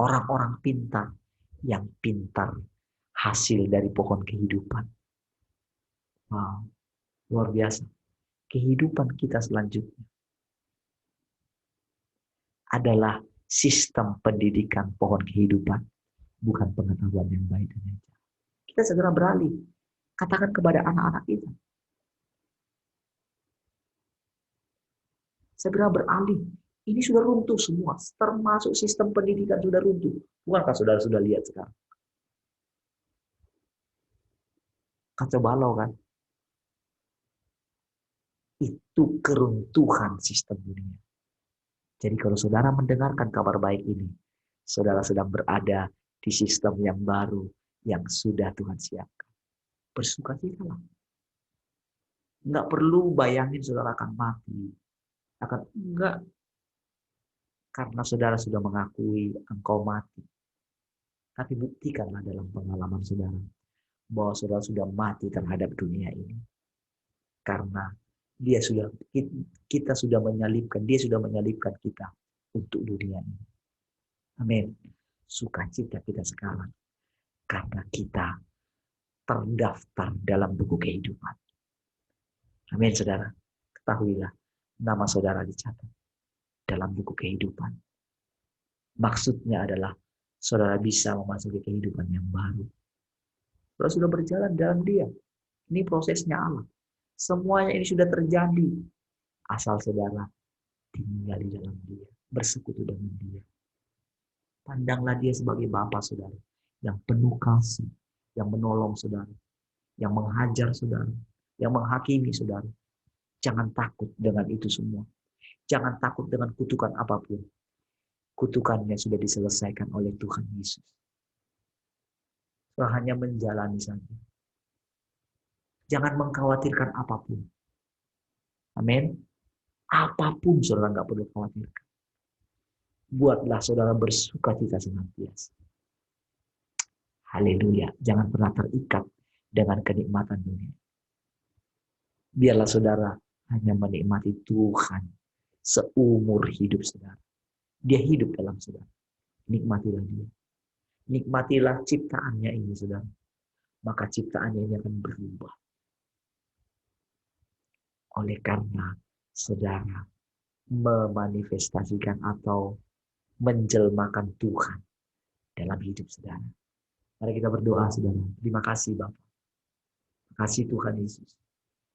Orang-orang pintar yang pintar hasil dari pohon kehidupan. Wow, luar biasa. Kehidupan kita selanjutnya adalah sistem pendidikan pohon kehidupan, bukan pengetahuan yang baik dan yang jahat. Kita segera beralih. Katakan kepada anak-anak kita. Segera beralih. Ini sudah runtuh semua, termasuk sistem pendidikan sudah runtuh. Bukankah saudara sudah lihat sekarang? Kacau balau kan? Itu keruntuhan sistem dunia. Jadi kalau saudara mendengarkan kabar baik ini, saudara sedang berada di sistem yang baru yang sudah Tuhan siapkan. Bersukacitalah. Enggak perlu bayangin saudara akan mati. Enggak. Karena saudara sudah mengakui engkau mati. Tapi buktikanlah dalam pengalaman saudara bahwa saudara sudah mati terhadap dunia ini. Karena kita sudah menyalibkan, dia sudah menyalibkan kita untuk dunia ini. Amin. Sukacita kita sekarang karena kita terdaftar dalam buku kehidupan. Amin, saudara. Ketahuilah, nama saudara dicatat dalam buku kehidupan. Maksudnya adalah saudara bisa memasuki kehidupan yang baru. Saudara sudah berjalan dalam dia. Ini prosesnya Allah. Semuanya ini sudah terjadi. Asal saudara tinggal di dalam dia. Bersekutu dengan dia. Pandanglah dia sebagai Bapa, saudara, yang penuh kasih, yang menolong saudara, yang menghajar saudara, yang menghakimi saudara. Jangan takut dengan itu semua. Jangan takut dengan kutukan apapun. Kutukannya sudah diselesaikan oleh Tuhan Yesus. So, hanya menjalani saja. Jangan mengkhawatirkan apapun. Amin. Apapun saudara nggak perlu khawatirkan. Buatlah saudara bersukacita senantiasa. Haleluya. Jangan pernah terikat dengan kenikmatan dunia. Biarlah saudara hanya menikmati Tuhan seumur hidup saudara. Dia hidup dalam saudara. Nikmatilah dia. Nikmatilah ciptaannya ini saudara. Maka ciptaannya ini akan berubah. Oleh karena saudara memanifestasikan atau menjelmakan Tuhan dalam hidup saudara. Mari kita berdoa saudara. Terima kasih Bapak. Terima kasih Tuhan Yesus.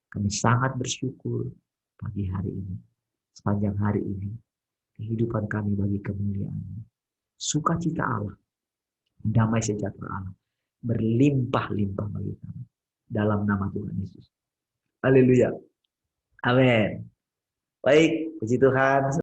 Kami sangat bersyukur pagi hari ini. Sepanjang hari ini. Kehidupan kami bagi kemuliaan-Mu. Sukacita Allah. Damai sejahtera Allah. Berlimpah-limpah bagi kami. Dalam nama Tuhan Yesus. Haleluya. Amin. Baik. Puji Tuhan.